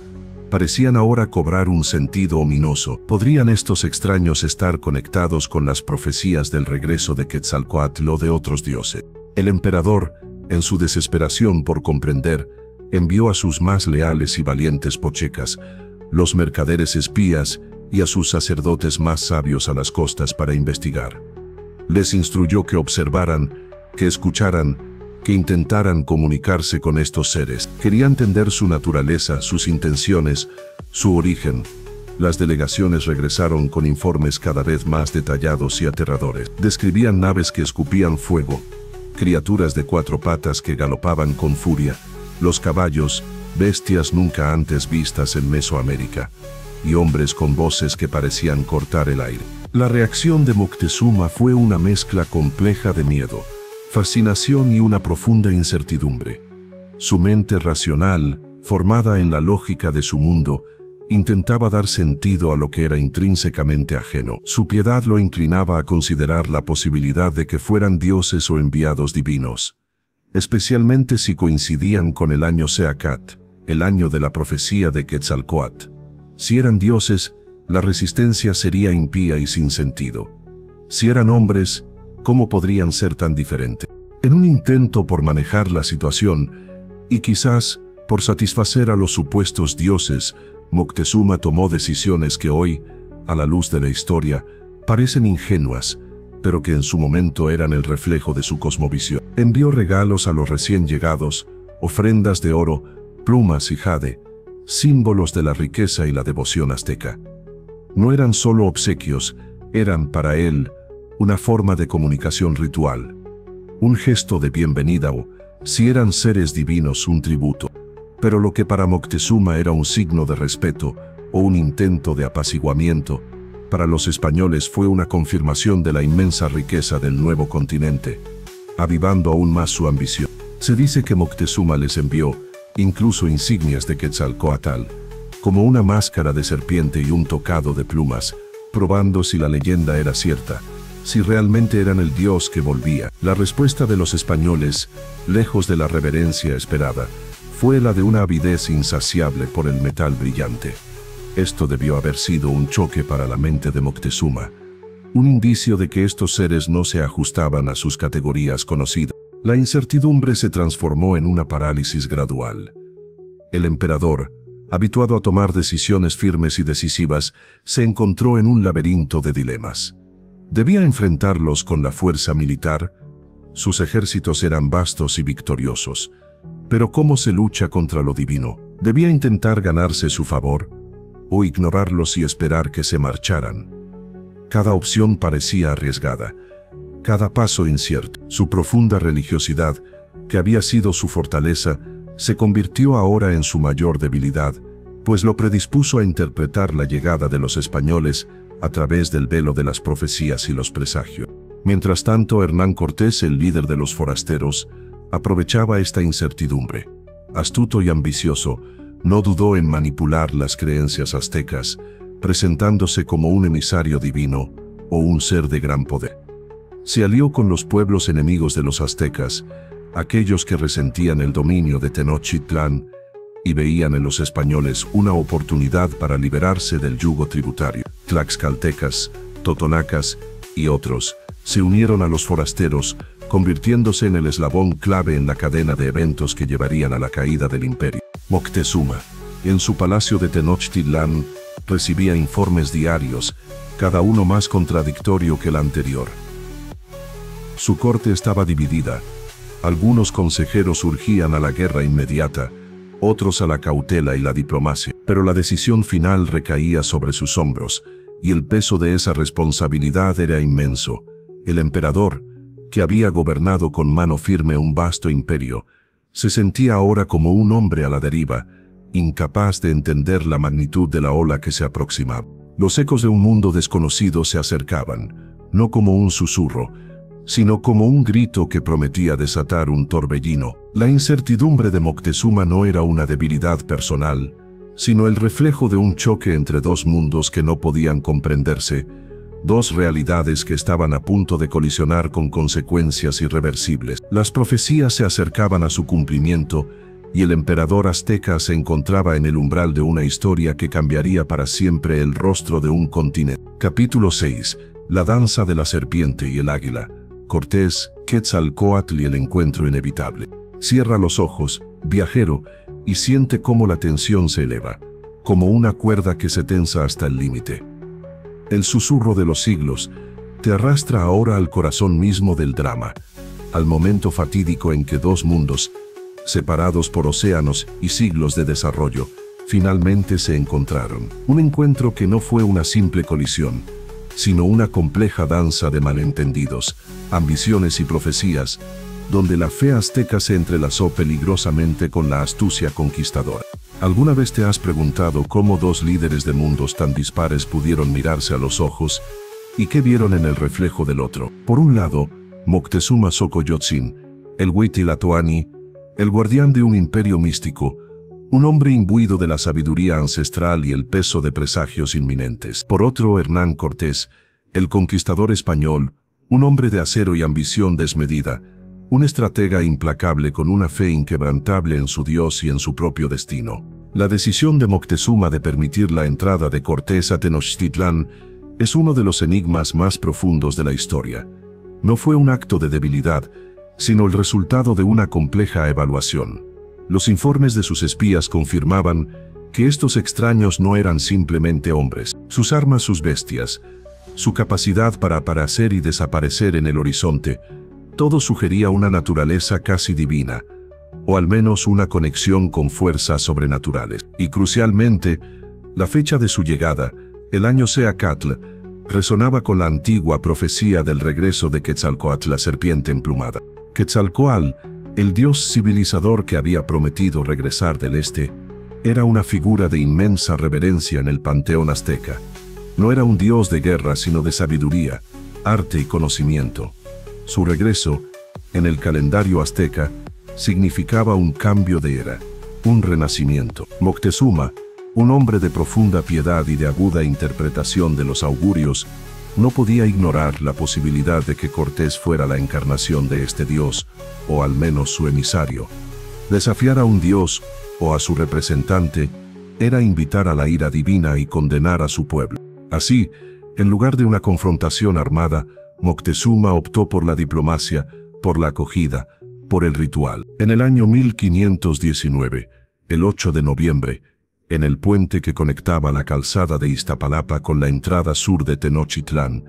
parecían ahora cobrar un sentido ominoso. ¿Podrían estos extraños estar conectados con las profecías del regreso de Quetzalcóatl o de otros dioses? El emperador, en su desesperación por comprender, envió a sus más leales y valientes pochecas, los mercaderes espías y a sus sacerdotes más sabios a las costas para investigar. Les instruyó que observaran, que escucharan, que intentaran comunicarse con estos seres. Quería entender su naturaleza, sus intenciones, su origen. Las delegaciones regresaron con informes cada vez más detallados y aterradores. Describían naves que escupían fuego, criaturas de 4 patas que galopaban con furia, los caballos, bestias nunca antes vistas en Mesoamérica, y hombres con voces que parecían cortar el aire. La reacción de Moctezuma fue una mezcla compleja de miedo, fascinación y una profunda incertidumbre. Su mente racional, formada en la lógica de su mundo, intentaba dar sentido a lo que era intrínsecamente ajeno. Su piedad lo inclinaba a considerar la posibilidad de que fueran dioses o enviados divinos, especialmente si coincidían con el año Seacat, el año de la profecía de Quetzalcóatl. Si eran dioses, la resistencia sería impía y sin sentido. Si eran hombres, ¿cómo podrían ser tan diferentes? En un intento por manejar la situación, y quizás por satisfacer a los supuestos dioses, Moctezuma tomó decisiones que hoy, a la luz de la historia, parecen ingenuas, pero que en su momento eran el reflejo de su cosmovisión. Envió regalos a los recién llegados, ofrendas de oro, plumas y jade, símbolos de la riqueza y la devoción azteca. No eran solo obsequios, eran para él una forma de comunicación ritual, un gesto de bienvenida o, si eran seres divinos, un tributo. Pero lo que para Moctezuma era un signo de respeto o un intento de apaciguamiento, para los españoles fue una confirmación de la inmensa riqueza del nuevo continente, avivando aún más su ambición. Se dice que Moctezuma les envió incluso insignias de Quetzalcóatl, como una máscara de serpiente y un tocado de plumas, probando si la leyenda era cierta, si realmente eran el dios que volvía. La respuesta de los españoles, lejos de la reverencia esperada, fue la de una avidez insaciable por el metal brillante. Esto debió haber sido un choque para la mente de Moctezuma, un indicio de que estos seres no se ajustaban a sus categorías conocidas. La incertidumbre se transformó en una parálisis gradual. El emperador, habituado a tomar decisiones firmes y decisivas, se encontró en un laberinto de dilemas. Debía enfrentarlos con la fuerza militar. Sus ejércitos eran vastos y victoriosos. Pero ¿cómo se lucha contra lo divino? Debía intentar ganarse su favor, o ignorarlos y esperar que se marcharan. Cada opción parecía arriesgada, cada paso incierto. Su profunda religiosidad, que había sido su fortaleza, se convirtió ahora en su mayor debilidad, pues lo predispuso a interpretar la llegada de los españoles a través del velo de las profecías y los presagios. Mientras tanto, Hernán Cortés, el líder de los forasteros, aprovechaba esta incertidumbre. Astuto y ambicioso, no dudó en manipular las creencias aztecas, presentándose como un emisario divino o un ser de gran poder. Se alió con los pueblos enemigos de los aztecas, aquellos que resentían el dominio de Tenochtitlán y veían en los españoles una oportunidad para liberarse del yugo tributario. Tlaxcaltecas, totonacas y otros se unieron a los forasteros, convirtiéndose en el eslabón clave en la cadena de eventos que llevarían a la caída del imperio. Moctezuma, en su palacio de Tenochtitlán, recibía informes diarios, cada uno más contradictorio que el anterior. Su corte estaba dividida. Algunos consejeros urgían a la guerra inmediata, otros a la cautela y la diplomacia. Pero la decisión final recaía sobre sus hombros, y el peso de esa responsabilidad era inmenso. El emperador, que había gobernado con mano firme un vasto imperio, se sentía ahora como un hombre a la deriva, incapaz de entender la magnitud de la ola que se aproximaba. Los ecos de un mundo desconocido se acercaban, no como un susurro, sino como un grito que prometía desatar un torbellino. La incertidumbre de Moctezuma no era una debilidad personal, sino el reflejo de un choque entre dos mundos que no podían comprenderse, dos realidades que estaban a punto de colisionar con consecuencias irreversibles. Las profecías se acercaban a su cumplimiento y el emperador azteca se encontraba en el umbral de una historia que cambiaría para siempre el rostro de un continente. Capítulo 6. La danza de la serpiente y el águila. Cortés, Quetzalcóatl y el encuentro inevitable. Cierra los ojos, viajero, y siente cómo la tensión se eleva, como una cuerda que se tensa hasta el límite. El susurro de los siglos te arrastra ahora al corazón mismo del drama, al momento fatídico en que dos mundos, separados por océanos y siglos de desarrollo, finalmente se encontraron. Un encuentro que no fue una simple colisión, sino una compleja danza de malentendidos, ambiciones y profecías, donde la fe azteca se entrelazó peligrosamente con la astucia conquistadora. ¿Alguna vez te has preguntado cómo dos líderes de mundos tan dispares pudieron mirarse a los ojos y qué vieron en el reflejo del otro? Por un lado, Moctezuma Xocoyotzin, el Huitzilopochtli, el guardián de un imperio místico, un hombre imbuido de la sabiduría ancestral y el peso de presagios inminentes. Por otro, Hernán Cortés, el conquistador español, un hombre de acero y ambición desmedida, un estratega implacable con una fe inquebrantable en su Dios y en su propio destino. La decisión de Moctezuma de permitir la entrada de Cortés a Tenochtitlán es uno de los enigmas más profundos de la historia. No fue un acto de debilidad, sino el resultado de una compleja evaluación. Los informes de sus espías confirmaban que estos extraños no eran simplemente hombres. Sus armas, sus bestias, su capacidad para aparecer y desaparecer en el horizonte, todo sugería una naturaleza casi divina, o al menos una conexión con fuerzas sobrenaturales. Y crucialmente, la fecha de su llegada, el año Seacatl, resonaba con la antigua profecía del regreso de Quetzalcóatl, la serpiente emplumada. Quetzalcóatl, el dios civilizador que había prometido regresar del este, era una figura de inmensa reverencia en el panteón azteca. No era un dios de guerra, sino de sabiduría, arte y conocimiento. Su regreso, en el calendario azteca, significaba un cambio de era, un renacimiento. Moctezuma, un hombre de profunda piedad y de aguda interpretación de los augurios, no podía ignorar la posibilidad de que Cortés fuera la encarnación de este dios, o al menos su emisario. Desafiar a un dios, o a su representante, era invitar a la ira divina y condenar a su pueblo. Así, en lugar de una confrontación armada, Moctezuma optó por la diplomacia, por la acogida, por el ritual. En el año 1519, el 8 de noviembre, en el puente que conectaba la calzada de Iztapalapa con la entrada sur de Tenochtitlán,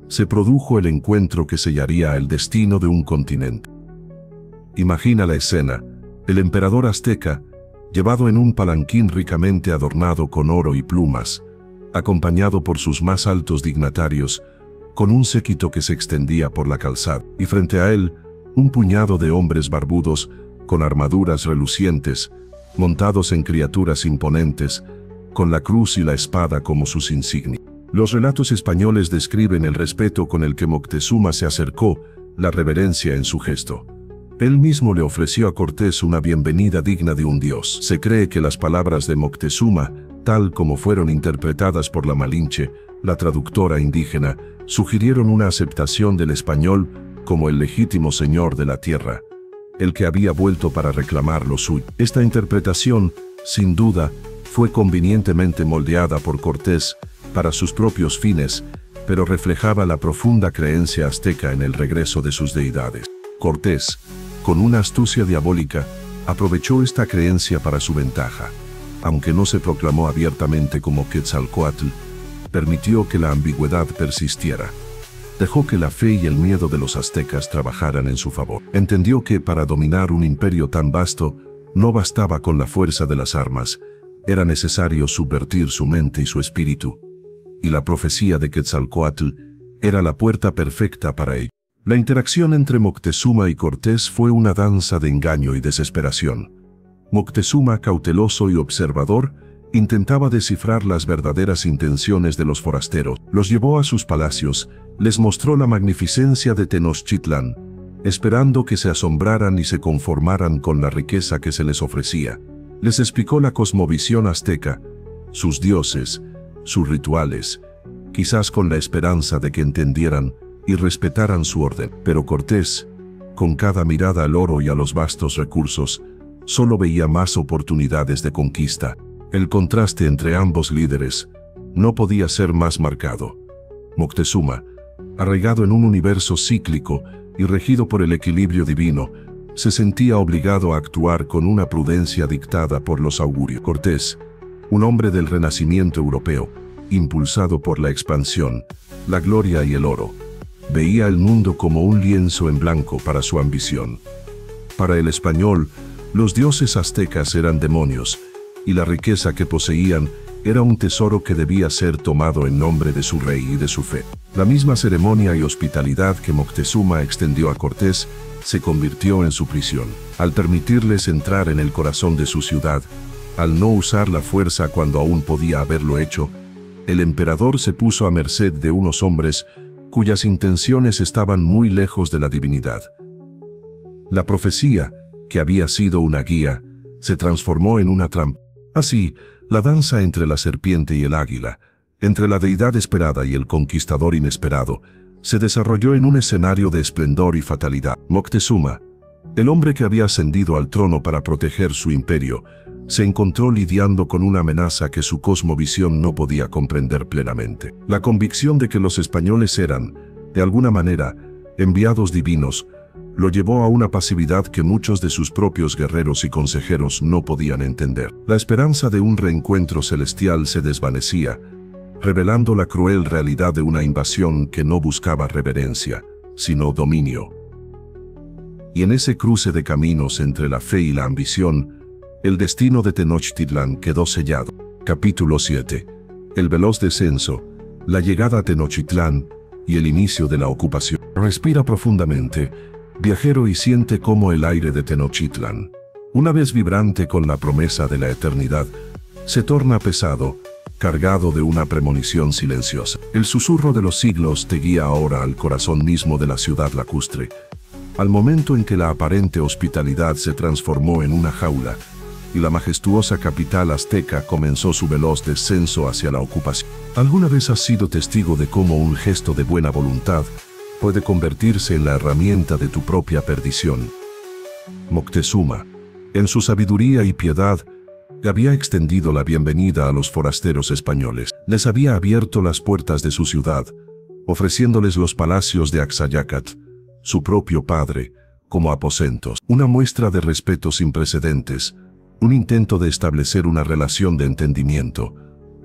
se produjo el encuentro que sellaría el destino de un continente. Imagina la escena: el emperador azteca, llevado en un palanquín ricamente adornado con oro y plumas, acompañado por sus más altos dignatarios, con un séquito que se extendía por la calzada, y frente a él, un puñado de hombres barbudos, con armaduras relucientes, montados en criaturas imponentes, con la cruz y la espada como sus insignias. Los relatos españoles describen el respeto con el que Moctezuma se acercó, la reverencia en su gesto. Él mismo le ofreció a Cortés una bienvenida digna de un dios. Se cree que las palabras de Moctezuma, tal como fueron interpretadas por la Malinche, la traductora indígena, sugirieron una aceptación del español como el legítimo señor de la tierra, el que había vuelto para reclamar lo suyo. Esta interpretación, sin duda, fue convenientemente moldeada por Cortés para sus propios fines, pero reflejaba la profunda creencia azteca en el regreso de sus deidades. Cortés, con una astucia diabólica, aprovechó esta creencia para su ventaja. Aunque no se proclamó abiertamente como Quetzalcóatl, permitió que la ambigüedad persistiera. Dejó que la fe y el miedo de los aztecas trabajaran en su favor. Entendió que para dominar un imperio tan vasto, no bastaba con la fuerza de las armas, era necesario subvertir su mente y su espíritu. Y la profecía de Quetzalcóatl era la puerta perfecta para ello. La interacción entre Moctezuma y Cortés fue una danza de engaño y desesperación. Moctezuma, cauteloso y observador, intentaba descifrar las verdaderas intenciones de los forasteros. Los llevó a sus palacios, les mostró la magnificencia de Tenochtitlán, esperando que se asombraran y se conformaran con la riqueza que se les ofrecía. Les explicó la cosmovisión azteca, sus dioses, sus rituales, quizás con la esperanza de que entendieran y respetaran su orden. Pero Cortés, con cada mirada al oro y a los vastos recursos, solo veía más oportunidades de conquista. El contraste entre ambos líderes no podía ser más marcado. Moctezuma, arraigado en un universo cíclico y regido por el equilibrio divino, se sentía obligado a actuar con una prudencia dictada por los augurios. Cortés, un hombre del renacimiento europeo, impulsado por la expansión, la gloria y el oro, veía el mundo como un lienzo en blanco para su ambición. Para el español, los dioses aztecas eran demonios, y la riqueza que poseían era un tesoro que debía ser tomado en nombre de su rey y de su fe. La misma ceremonia y hospitalidad que Moctezuma extendió a Cortés se convirtió en su prisión. Al permitirles entrar en el corazón de su ciudad, al no usar la fuerza cuando aún podía haberlo hecho, el emperador se puso a merced de unos hombres cuyas intenciones estaban muy lejos de la divinidad. La profecía, que había sido una guía, se transformó en una trampa. Así, la danza entre la serpiente y el águila, entre la deidad esperada y el conquistador inesperado, se desarrolló en un escenario de esplendor y fatalidad. Moctezuma, el hombre que había ascendido al trono para proteger su imperio, se encontró lidiando con una amenaza que su cosmovisión no podía comprender plenamente. La convicción de que los españoles eran, de alguna manera, enviados divinos, lo llevó a una pasividad que muchos de sus propios guerreros y consejeros no podían entender. La esperanza de un reencuentro celestial se desvanecía, revelando la cruel realidad de una invasión que no buscaba reverencia, sino dominio. Y en ese cruce de caminos entre la fe y la ambición, el destino de Tenochtitlán quedó sellado. Capítulo 7. El veloz descenso, la llegada a Tenochtitlán y el inicio de la ocupación. Respira profundamente, viajero, y siente cómo el aire de Tenochtitlán, una vez vibrante con la promesa de la eternidad, se torna pesado, cargado de una premonición silenciosa. El susurro de los siglos te guía ahora al corazón mismo de la ciudad lacustre, al momento en que la aparente hospitalidad se transformó en una jaula, y la majestuosa capital azteca comenzó su veloz descenso hacia la ocupación. ¿Alguna vez has sido testigo de cómo un gesto de buena voluntad puede convertirse en la herramienta de tu propia perdición? Moctezuma, en su sabiduría y piedad, había extendido la bienvenida a los forasteros españoles. Les había abierto las puertas de su ciudad, ofreciéndoles los palacios de Axayácatl, su propio padre, como aposentos. Una muestra de respeto sin precedentes, un intento de establecer una relación de entendimiento,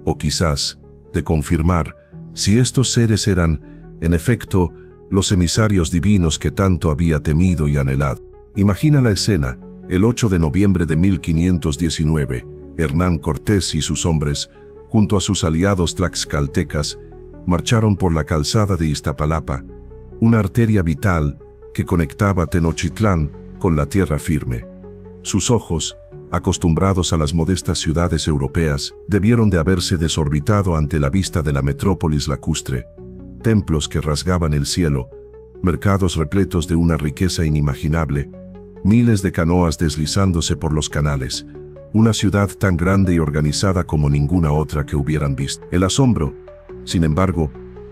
o quizás, de confirmar si estos seres eran, en efecto, los emisarios divinos que tanto había temido y anhelado. Imagina la escena. El 8 de noviembre de 1519, Hernán Cortés y sus hombres, junto a sus aliados tlaxcaltecas, marcharon por la calzada de Iztapalapa, una arteria vital que conectaba Tenochtitlán con la tierra firme. Sus ojos, acostumbrados a las modestas ciudades europeas, debieron de haberse desorbitado ante la vista de la metrópolis lacustre, templos que rasgaban el cielo, mercados repletos de una riqueza inimaginable, miles de canoas deslizándose por los canales, una ciudad tan grande y organizada como ninguna otra que hubieran visto. El asombro, sin embargo,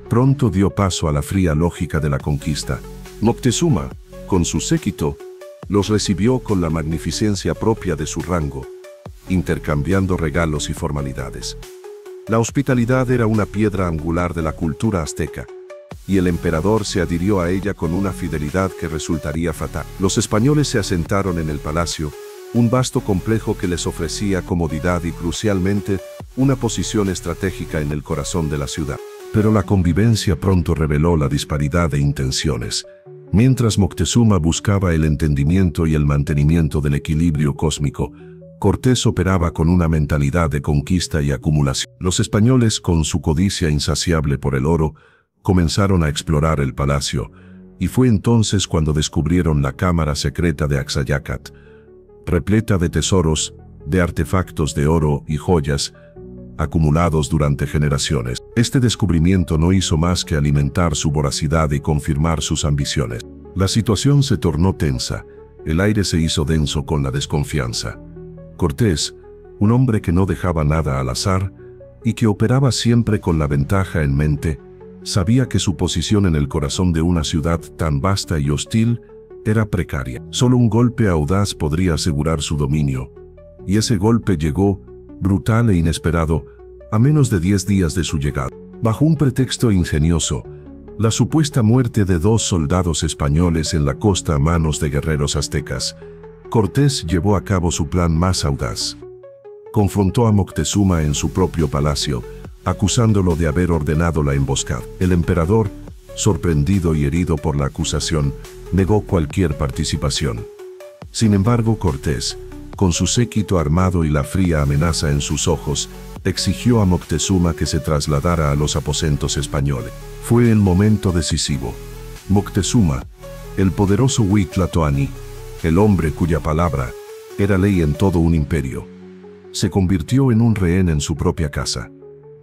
pronto dio paso a la fría lógica de la conquista. Moctezuma, con su séquito, los recibió con la magnificencia propia de su rango, intercambiando regalos y formalidades. La hospitalidad era una piedra angular de la cultura azteca, y el emperador se adhirió a ella con una fidelidad que resultaría fatal. Los españoles se asentaron en el palacio, un vasto complejo que les ofrecía comodidad y, crucialmente, una posición estratégica en el corazón de la ciudad. Pero la convivencia pronto reveló la disparidad de intenciones. Mientras Moctezuma buscaba el entendimiento y el mantenimiento del equilibrio cósmico, Cortés operaba con una mentalidad de conquista y acumulación. Los españoles, con su codicia insaciable por el oro, comenzaron a explorar el palacio, y fue entonces cuando descubrieron la cámara secreta de Axayácatl, repleta de tesoros, de artefactos de oro y joyas, acumulados durante generaciones. Este descubrimiento no hizo más que alimentar su voracidad y confirmar sus ambiciones. La situación se tornó tensa, el aire se hizo denso con la desconfianza. Cortés, un hombre que no dejaba nada al azar, y que operaba siempre con la ventaja en mente, sabía que su posición en el corazón de una ciudad tan vasta y hostil era precaria. Solo un golpe audaz podría asegurar su dominio, y ese golpe llegó, brutal e inesperado, a menos de 10 días de su llegada. Bajo un pretexto ingenioso, la supuesta muerte de 2 soldados españoles en la costa a manos de guerreros aztecas, Cortés llevó a cabo su plan más audaz. Confrontó a Moctezuma en su propio palacio, acusándolo de haber ordenado la emboscada. El emperador, sorprendido y herido por la acusación, negó cualquier participación. Sin embargo, Cortés, con su séquito armado y la fría amenaza en sus ojos, exigió a Moctezuma que se trasladara a los aposentos españoles. Fue el momento decisivo. Moctezuma, el poderoso Huitlatoani, el hombre cuya palabra era ley en todo un imperio, se convirtió en un rehén en su propia casa.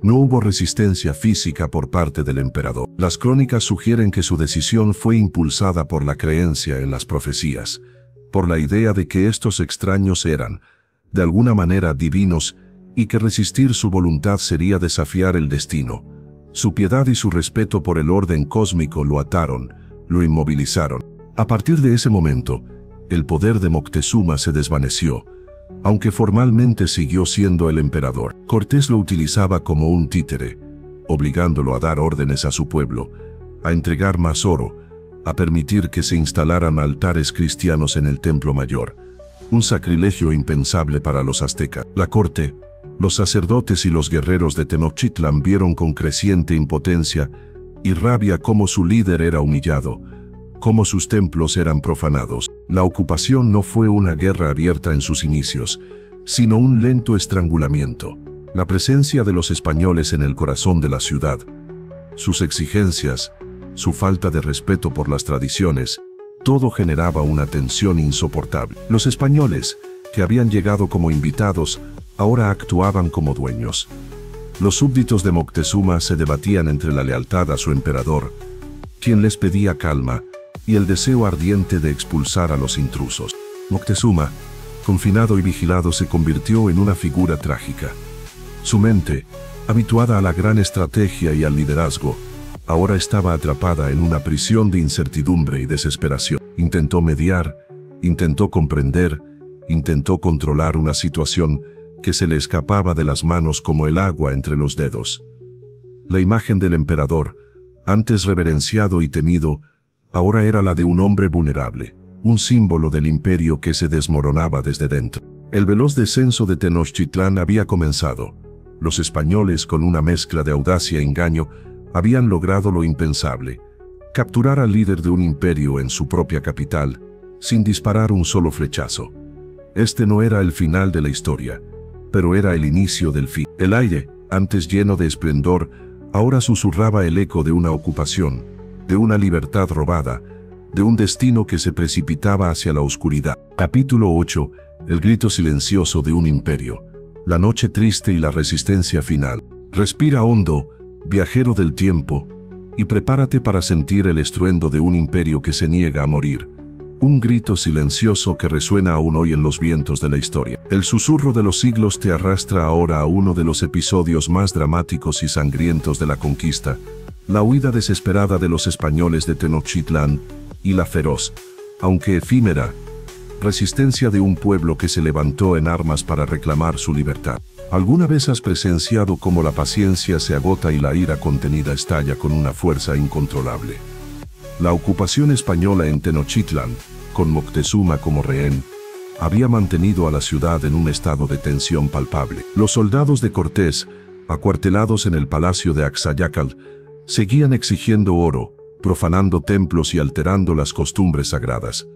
No hubo resistencia física por parte del emperador. Las crónicas sugieren que su decisión fue impulsada por la creencia en las profecías, por la idea de que estos extraños eran, de alguna manera, divinos, y que resistir su voluntad sería desafiar el destino. Su piedad y su respeto por el orden cósmico lo ataron, lo inmovilizaron. A partir de ese momento, el poder de Moctezuma se desvaneció, aunque formalmente siguió siendo el emperador. Cortés lo utilizaba como un títere, obligándolo a dar órdenes a su pueblo, a entregar más oro, a permitir que se instalaran altares cristianos en el Templo Mayor, un sacrilegio impensable para los aztecas. La corte, los sacerdotes y los guerreros de Tenochtitlán vieron con creciente impotencia y rabia cómo su líder era humillado, cómo sus templos eran profanados. La ocupación no fue una guerra abierta en sus inicios, sino un lento estrangulamiento. La presencia de los españoles en el corazón de la ciudad, sus exigencias, su falta de respeto por las tradiciones, todo generaba una tensión insoportable. Los españoles, que habían llegado como invitados, ahora actuaban como dueños. Los súbditos de Moctezuma se debatían entre la lealtad a su emperador, quien les pedía calma, y el deseo ardiente de expulsar a los intrusos. Moctezuma, confinado y vigilado, se convirtió en una figura trágica. Su mente, habituada a la gran estrategia y al liderazgo, ahora estaba atrapada en una prisión de incertidumbre y desesperación. Intentó mediar, intentó comprender, intentó controlar una situación que se le escapaba de las manos como el agua entre los dedos. La imagen del emperador, antes reverenciado y temido, ahora era la de un hombre vulnerable, un símbolo del imperio que se desmoronaba desde dentro. El veloz descenso de Tenochtitlán había comenzado. Los españoles, con una mezcla de audacia e engaño, habían logrado lo impensable: capturar al líder de un imperio en su propia capital, sin disparar un solo flechazo. Este no era el final de la historia, pero era el inicio del fin. El aire, antes lleno de esplendor, ahora susurraba el eco de una ocupación, de una libertad robada, de un destino que se precipitaba hacia la oscuridad. Capítulo 8. El grito silencioso de un imperio. La noche triste y la resistencia final. Respira hondo, viajero del tiempo, y prepárate para sentir el estruendo de un imperio que se niega a morir. Un grito silencioso que resuena aún hoy en los vientos de la historia. El susurro de los siglos te arrastra ahora a uno de los episodios más dramáticos y sangrientos de la conquista: la huida desesperada de los españoles de Tenochtitlán y la feroz, aunque efímera, resistencia de un pueblo que se levantó en armas para reclamar su libertad. ¿Alguna vez has presenciado cómo la paciencia se agota y la ira contenida estalla con una fuerza incontrolable? La ocupación española en Tenochtitlán, con Moctezuma como rehén, había mantenido a la ciudad en un estado de tensión palpable. Los soldados de Cortés, acuartelados en el palacio de Axayácatl, seguían exigiendo oro, profanando templos y alterando las costumbres sagradas.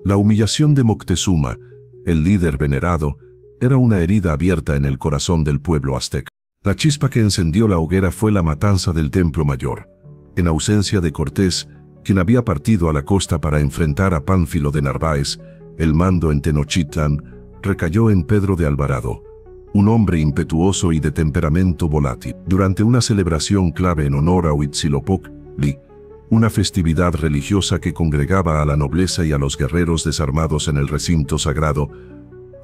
La humillación de Moctezuma, el líder venerado, era una herida abierta en el corazón del pueblo azteca. La chispa que encendió la hoguera fue la matanza del Templo Mayor. En ausencia de Cortés, quien había partido a la costa para enfrentar a Pánfilo de Narváez, el mando en Tenochtitlán recayó en Pedro de Alvarado, un hombre impetuoso y de temperamento volátil. Durante una celebración clave en honor a Huitzilopochtli, una festividad religiosa que congregaba a la nobleza y a los guerreros desarmados en el recinto sagrado,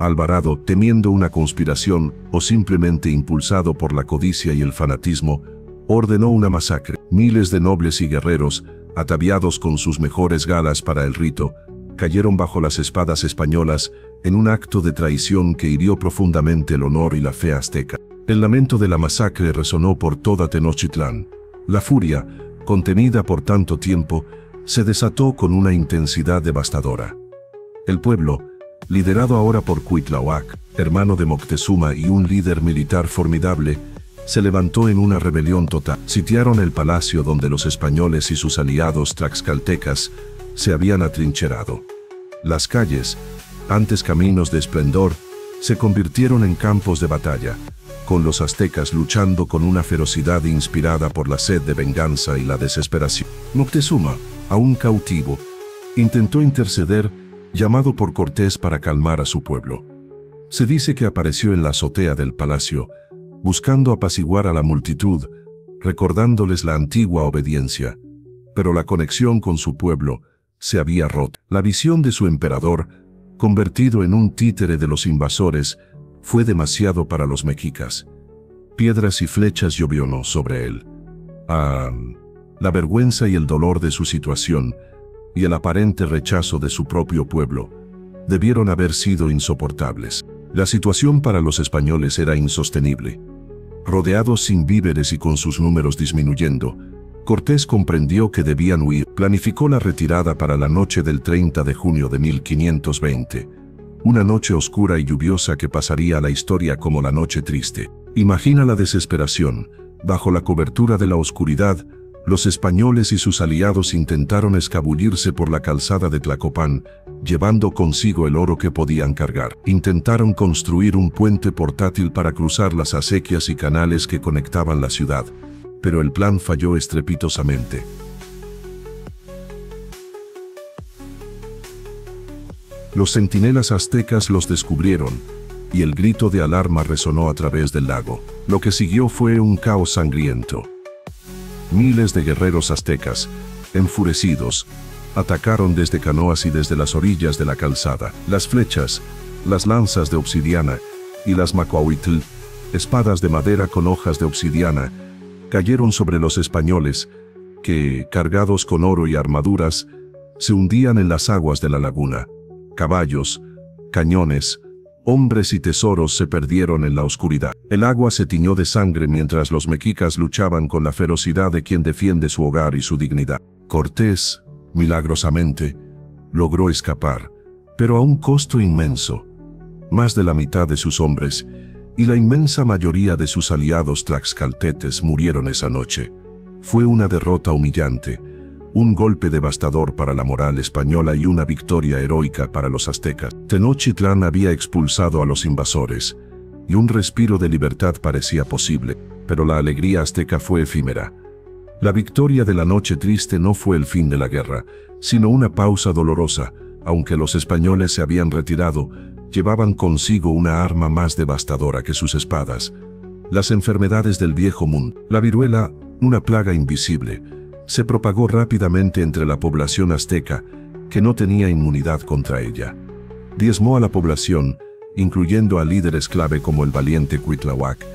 Alvarado, temiendo una conspiración o simplemente impulsado por la codicia y el fanatismo, ordenó una masacre. Miles de nobles y guerreros, ataviados con sus mejores galas para el rito, cayeron bajo las espadas españolas en un acto de traición que hirió profundamente el honor y la fe azteca. El lamento de la masacre resonó por toda Tenochtitlán. La furia, contenida por tanto tiempo, se desató con una intensidad devastadora. El pueblo, liderado ahora por Cuitláhuac, hermano de Moctezuma y un líder militar formidable, se levantó en una rebelión total. Sitiaron el palacio donde los españoles y sus aliados tlaxcaltecas se habían atrincherado. Las calles, antes caminos de esplendor, se convirtieron en campos de batalla, con los aztecas luchando con una ferocidad inspirada por la sed de venganza y la desesperación. Moctezuma, aún cautivo, intentó interceder, llamado por Cortés para calmar a su pueblo. Se dice que apareció en la azotea del palacio, buscando apaciguar a la multitud, recordándoles la antigua obediencia, pero la conexión con su pueblo se había roto. La visión de su emperador, convertido en un títere de los invasores, fue demasiado para los mexicas. Piedras y flechas llovieron sobre él. La vergüenza y el dolor de su situación, y el aparente rechazo de su propio pueblo, debieron haber sido insoportables. La situación para los españoles era insostenible. Rodeados sin víveres y con sus números disminuyendo, Cortés comprendió que debían huir. Planificó la retirada para la noche del 30 de junio de 1520, una noche oscura y lluviosa que pasaría a la historia como la Noche Triste. Imagina la desesperación. Bajo la cobertura de la oscuridad, los españoles y sus aliados intentaron escabullirse por la calzada de Tlacopan, llevando consigo el oro que podían cargar. Intentaron construir un puente portátil para cruzar las acequias y canales que conectaban la ciudad, pero el plan falló estrepitosamente. Los centinelas aztecas los descubrieron, y el grito de alarma resonó a través del lago. Lo que siguió fue un caos sangriento. Miles de guerreros aztecas, enfurecidos, atacaron desde canoas y desde las orillas de la calzada. Las flechas, las lanzas de obsidiana y las macuahuitl, espadas de madera con hojas de obsidiana, cayeron sobre los españoles, que, cargados con oro y armaduras, se hundían en las aguas de la laguna. Caballos, cañones, hombres y tesoros se perdieron en la oscuridad. El agua se tiñó de sangre mientras los mexicas luchaban con la ferocidad de quien defiende su hogar y su dignidad. Cortés, milagrosamente, logró escapar, pero a un costo inmenso. Más de la mitad de sus hombres y la inmensa mayoría de sus aliados tlaxcaltecas murieron esa noche. Fue una derrota humillante, un golpe devastador para la moral española y una victoria heroica para los aztecas. Tenochtitlán había expulsado a los invasores, y un respiro de libertad parecía posible, pero la alegría azteca fue efímera. La victoria de la Noche Triste no fue el fin de la guerra, sino una pausa dolorosa. Aunque los españoles se habían retirado, llevaban consigo una arma más devastadora que sus espadas: las enfermedades del viejo mundo. La viruela, una plaga invisible, se propagó rápidamente entre la población azteca, que no tenía inmunidad contra ella. Diezmó a la población, incluyendo a líderes clave como el valiente Cuitláhuac,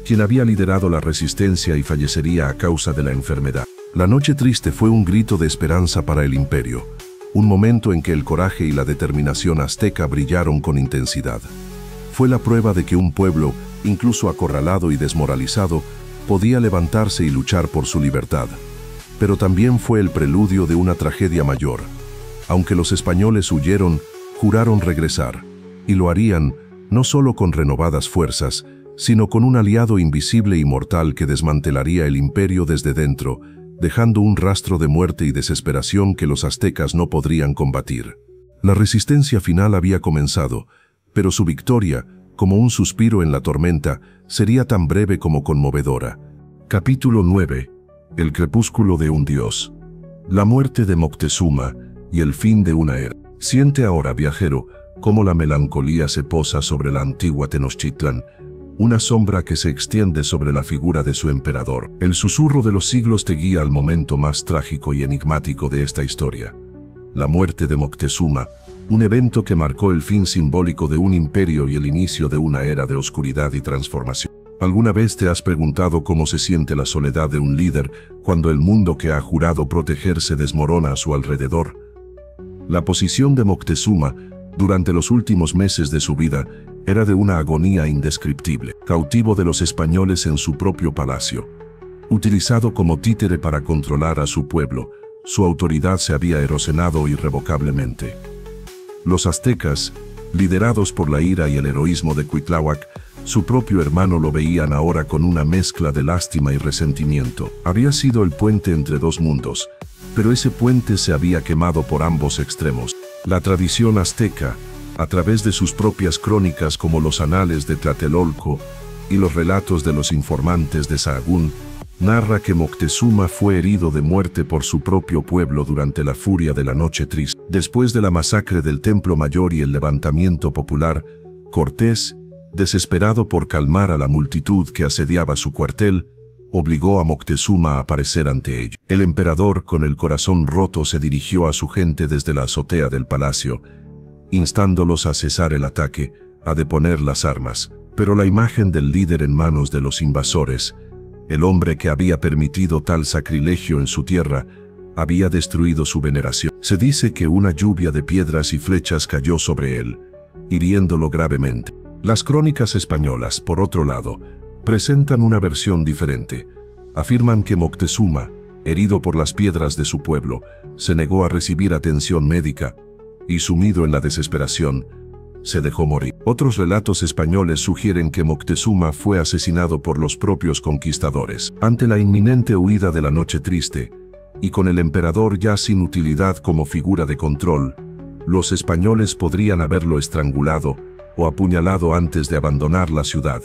quien había liderado la resistencia y fallecería a causa de la enfermedad. La Noche Triste fue un grito de esperanza para el imperio, un momento en que el coraje y la determinación azteca brillaron con intensidad. Fue la prueba de que un pueblo, incluso acorralado y desmoralizado, podía levantarse y luchar por su libertad. Pero también fue el preludio de una tragedia mayor. Aunque los españoles huyeron, juraron regresar, y lo harían no solo con renovadas fuerzas, sino con un aliado invisible y mortal que desmantelaría el imperio desde dentro, dejando un rastro de muerte y desesperación que los aztecas no podrían combatir. La resistencia final había comenzado, pero su victoria, como un suspiro en la tormenta, sería tan breve como conmovedora. Capítulo 9. El crepúsculo de un dios. La muerte de Moctezuma y el fin de una era. Siente ahora, viajero, cómo la melancolía se posa sobre la antigua Tenochtitlán, una sombra que se extiende sobre la figura de su emperador. El susurro de los siglos te guía al momento más trágico y enigmático de esta historia. La muerte de Moctezuma, un evento que marcó el fin simbólico de un imperio y el inicio de una era de oscuridad y transformación. ¿Alguna vez te has preguntado cómo se siente la soledad de un líder cuando el mundo que ha jurado proteger se desmorona a su alrededor? La posición de Moctezuma, durante los últimos meses de su vida, era de una agonía indescriptible. Cautivo de los españoles en su propio palacio, utilizado como títere para controlar a su pueblo, su autoridad se había erosionado irrevocablemente. Los aztecas, liderados por la ira y el heroísmo de Cuitláhuac, su propio hermano lo veían ahora con una mezcla de lástima y resentimiento. Había sido el puente entre dos mundos, pero ese puente se había quemado por ambos extremos. La tradición azteca, a través de sus propias crónicas como los anales de Tlatelolco y los relatos de los informantes de Sahagún, narra que Moctezuma fue herido de muerte por su propio pueblo durante la furia de la Noche Triste. Después de la masacre del Templo Mayor y el levantamiento popular, Cortés, desesperado por calmar a la multitud que asediaba su cuartel, obligó a Moctezuma a aparecer ante ellos. El emperador, con el corazón roto, se dirigió a su gente desde la azotea del palacio, instándolos a cesar el ataque, a deponer las armas. Pero la imagen del líder en manos de los invasores, el hombre que había permitido tal sacrilegio en su tierra, había destruido su veneración. Se dice que una lluvia de piedras y flechas cayó sobre él, hiriéndolo gravemente. Las crónicas españolas, por otro lado, presentan una versión diferente. Afirman que Moctezuma, herido por las piedras de su pueblo, se negó a recibir atención médica y, sumido en la desesperación, se dejó morir. Otros relatos españoles sugieren que Moctezuma fue asesinado por los propios conquistadores. Ante la inminente huida de la Noche Triste, y con el emperador ya sin utilidad como figura de control, los españoles podrían haberlo estrangulado o apuñalado antes de abandonar la ciudad,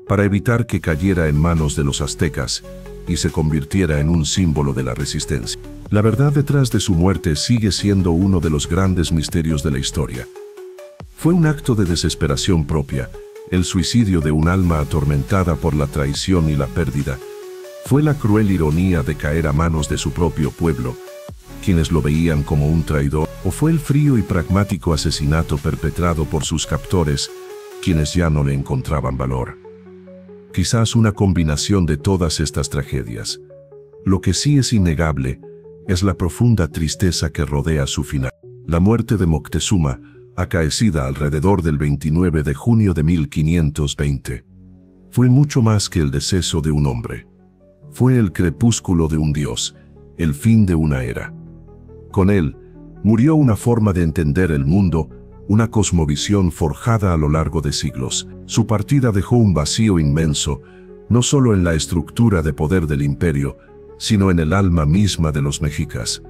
para evitar que cayera en manos de los aztecas y se convirtiera en un símbolo de la resistencia. La verdad detrás de su muerte sigue siendo uno de los grandes misterios de la historia. Fue un acto de desesperación propia, el suicidio de un alma atormentada por la traición y la pérdida. Fue la cruel ironía de caer a manos de su propio pueblo, quienes lo veían como un traidor, o fue el frío y pragmático asesinato perpetrado por sus captores, quienes ya no le encontraban valor. Quizás una combinación de todas estas tragedias. Lo que sí es innegable es la profunda tristeza que rodea su final. La muerte de Moctezuma, acaecida alrededor del 29 de junio de 1520, fue mucho más que el deceso de un hombre. Fue el crepúsculo de un dios, el fin de una era. Con él, murió una forma de entender el mundo, una cosmovisión forjada a lo largo de siglos. Su partida dejó un vacío inmenso, no solo en la estructura de poder del imperio, sino en el alma misma de los mexicas.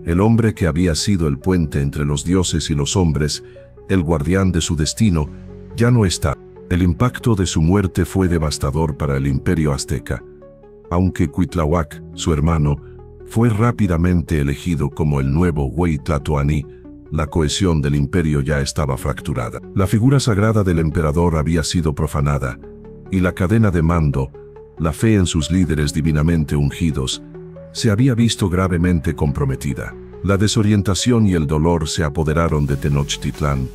El hombre que había sido el puente entre los dioses y los hombres, el guardián de su destino, ya no está. El impacto de su muerte fue devastador para el imperio azteca. Aunque Cuitláhuac, su hermano, fue rápidamente elegido como el nuevo Huey Tlatoani, la cohesión del imperio ya estaba fracturada. La figura sagrada del emperador había sido profanada, y la cadena de mando, la fe en sus líderes divinamente ungidos, se había visto gravemente comprometida. La desorientación y el dolor se apoderaron de Tenochtitlán,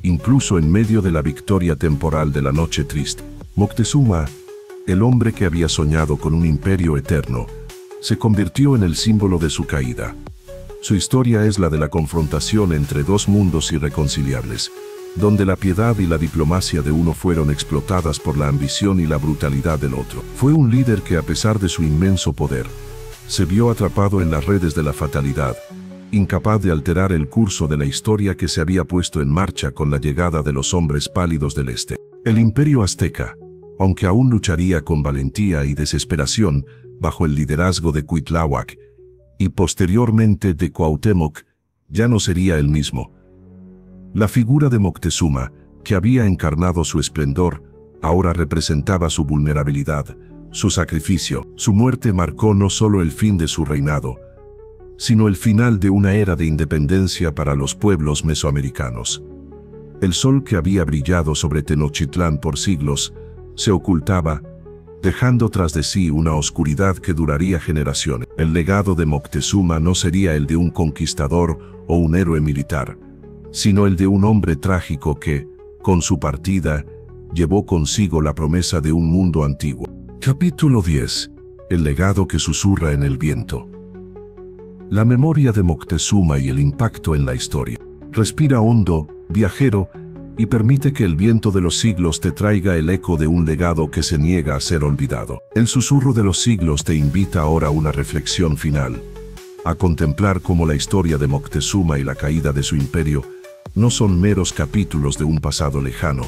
incluso en medio de la victoria temporal de la Noche Triste. Moctezuma, el hombre que había soñado con un imperio eterno, se convirtió en el símbolo de su caída. Su historia es la de la confrontación entre dos mundos irreconciliables, donde la piedad y la diplomacia de uno fueron explotadas por la ambición y la brutalidad del otro. Fue un líder que, a pesar de su inmenso poder, se vio atrapado en las redes de la fatalidad, incapaz de alterar el curso de la historia que se había puesto en marcha con la llegada de los hombres pálidos del este. El imperio azteca, aunque aún lucharía con valentía y desesperación bajo el liderazgo de Cuitláhuac y posteriormente de Cuauhtémoc, ya no sería el mismo. La figura de Moctezuma, que había encarnado su esplendor, ahora representaba su vulnerabilidad, su sacrificio. Su muerte marcó no solo el fin de su reinado, sino el final de una era de independencia para los pueblos mesoamericanos. El sol que había brillado sobre Tenochtitlán por siglos se ocultaba, dejando tras de sí una oscuridad que duraría generaciones. El legado de Moctezuma no sería el de un conquistador o un héroe militar, sino el de un hombre trágico que, con su partida, llevó consigo la promesa de un mundo antiguo. Capítulo 10. El legado que susurra en el viento. La memoria de Moctezuma y el impacto en la historia. Respira hondo, viajero, y permite que el viento de los siglos te traiga el eco de un legado que se niega a ser olvidado. El susurro de los siglos te invita ahora a una reflexión final, a contemplar cómo la historia de Moctezuma y la caída de su imperio no son meros capítulos de un pasado lejano,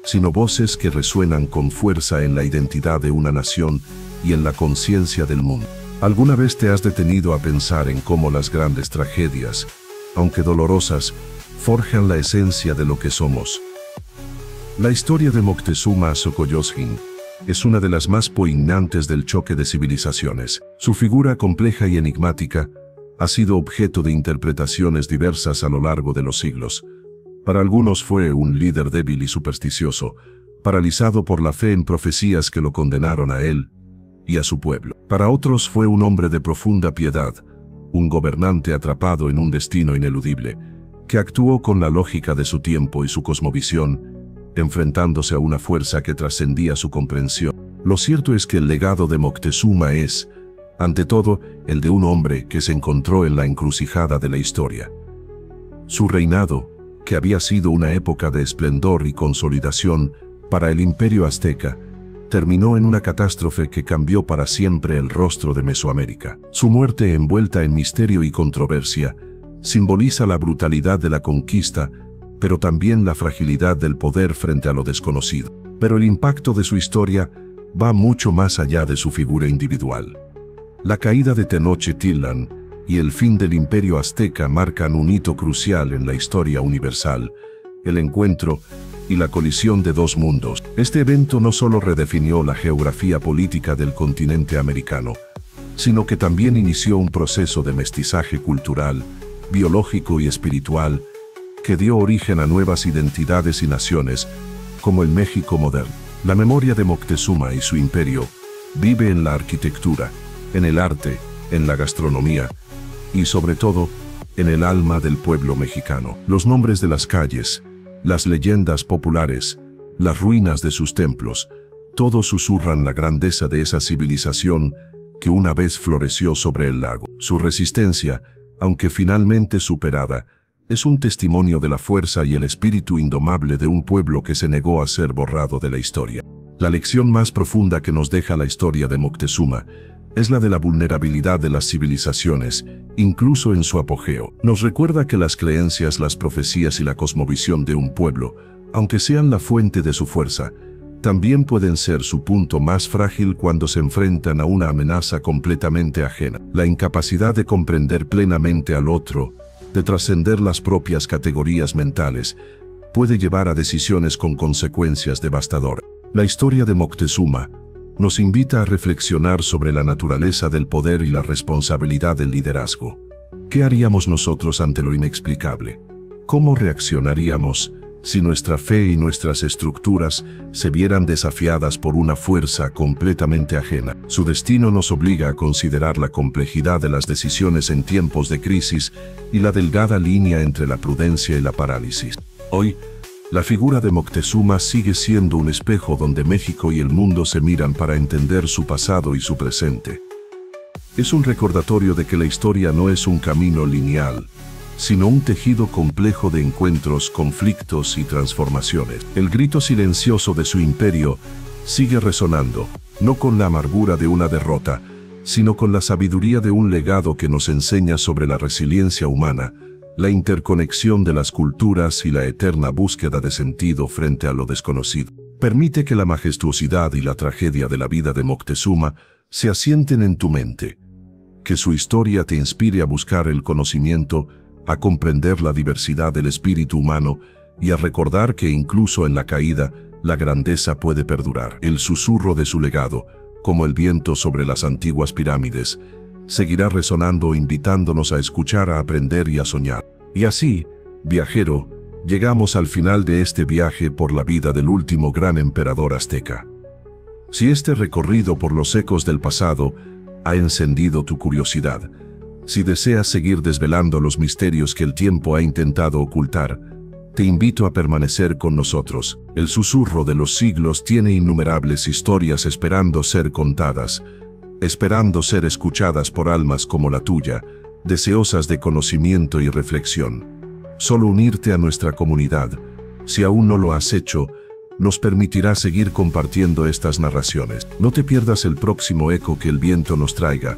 sino voces que resuenan con fuerza en la identidad de una nación y en la conciencia del mundo. ¿Alguna vez te has detenido a pensar en cómo las grandes tragedias, aunque dolorosas, forjan la esencia de lo que somos? La historia de Moctezuma Xocoyotzin es una de las más poignantes del choque de civilizaciones. Su figura compleja y enigmática ha sido objeto de interpretaciones diversas a lo largo de los siglos. Para algunos fue un líder débil y supersticioso, paralizado por la fe en profecías que lo condenaron a él y a su pueblo. Para otros fue un hombre de profunda piedad, un gobernante atrapado en un destino ineludible, que actuó con la lógica de su tiempo y su cosmovisión, enfrentándose a una fuerza que trascendía su comprensión. Lo cierto es que el legado de Moctezuma es, ante todo, el de un hombre que se encontró en la encrucijada de la historia. Su reinado, que había sido una época de esplendor y consolidación para el imperio azteca, terminó en una catástrofe que cambió para siempre el rostro de Mesoamérica. Su muerte, envuelta en misterio y controversia, simboliza la brutalidad de la conquista, pero también la fragilidad del poder frente a lo desconocido. Pero el impacto de su historia va mucho más allá de su figura individual. La caída de Tenochtitlan y el fin del imperio azteca marcan un hito crucial en la historia universal, el encuentro y la colisión de dos mundos. Este evento no solo redefinió la geografía política del continente americano, sino que también inició un proceso de mestizaje cultural, biológico y espiritual, que dio origen a nuevas identidades y naciones, como el México moderno. La memoria de Moctezuma y su imperio vive en la arquitectura, en el arte, en la gastronomía y, sobre todo, en el alma del pueblo mexicano. Los nombres de las calles, las leyendas populares, las ruinas de sus templos, todos susurran la grandeza de esa civilización que una vez floreció sobre el lago. Su resistencia, aunque finalmente superada, es un testimonio de la fuerza y el espíritu indomable de un pueblo que se negó a ser borrado de la historia. La lección más profunda que nos deja la historia de Moctezuma es la de la vulnerabilidad de las civilizaciones, incluso en su apogeo. Nos recuerda que las creencias, las profecías y la cosmovisión de un pueblo, aunque sean la fuente de su fuerza, también pueden ser su punto más frágil cuando se enfrentan a una amenaza completamente ajena. La incapacidad de comprender plenamente al otro, de trascender las propias categorías mentales, puede llevar a decisiones con consecuencias devastadoras. La historia de Moctezuma nos invita a reflexionar sobre la naturaleza del poder y la responsabilidad del liderazgo. ¿Qué haríamos nosotros ante lo inexplicable? ¿Cómo reaccionaríamos si nuestra fe y nuestras estructuras se vieran desafiadas por una fuerza completamente ajena? Su destino nos obliga a considerar la complejidad de las decisiones en tiempos de crisis y la delgada línea entre la prudencia y la parálisis. Hoy, la figura de Moctezuma sigue siendo un espejo donde México y el mundo se miran para entender su pasado y su presente. Es un recordatorio de que la historia no es un camino lineal, sino un tejido complejo de encuentros, conflictos y transformaciones. El grito silencioso de su imperio sigue resonando, no con la amargura de una derrota, sino con la sabiduría de un legado que nos enseña sobre la resiliencia humana, la interconexión de las culturas y la eterna búsqueda de sentido frente a lo desconocido. Permite que la majestuosidad y la tragedia de la vida de Moctezuma se asienten en tu mente, que su historia te inspire a buscar el conocimiento, a comprender la diversidad del espíritu humano y a recordar que incluso en la caída, la grandeza puede perdurar. El susurro de su legado, como el viento sobre las antiguas pirámides, seguirá resonando invitándonos a escuchar, a aprender y a soñar. Y así, viajero, llegamos al final de este viaje por la vida del último gran emperador azteca. Si este recorrido por los ecos del pasado ha encendido tu curiosidad, Si deseas seguir desvelando los misterios que el tiempo ha intentado ocultar, te invito a permanecer con nosotros. El susurro de los siglos tiene innumerables historias esperando ser contadas, esperando ser escuchadas por almas como la tuya, deseosas de conocimiento y reflexión. Solo unirte a nuestra comunidad, si aún no lo has hecho, nos permitirá seguir compartiendo estas narraciones. No te pierdas el próximo eco que el viento nos traiga.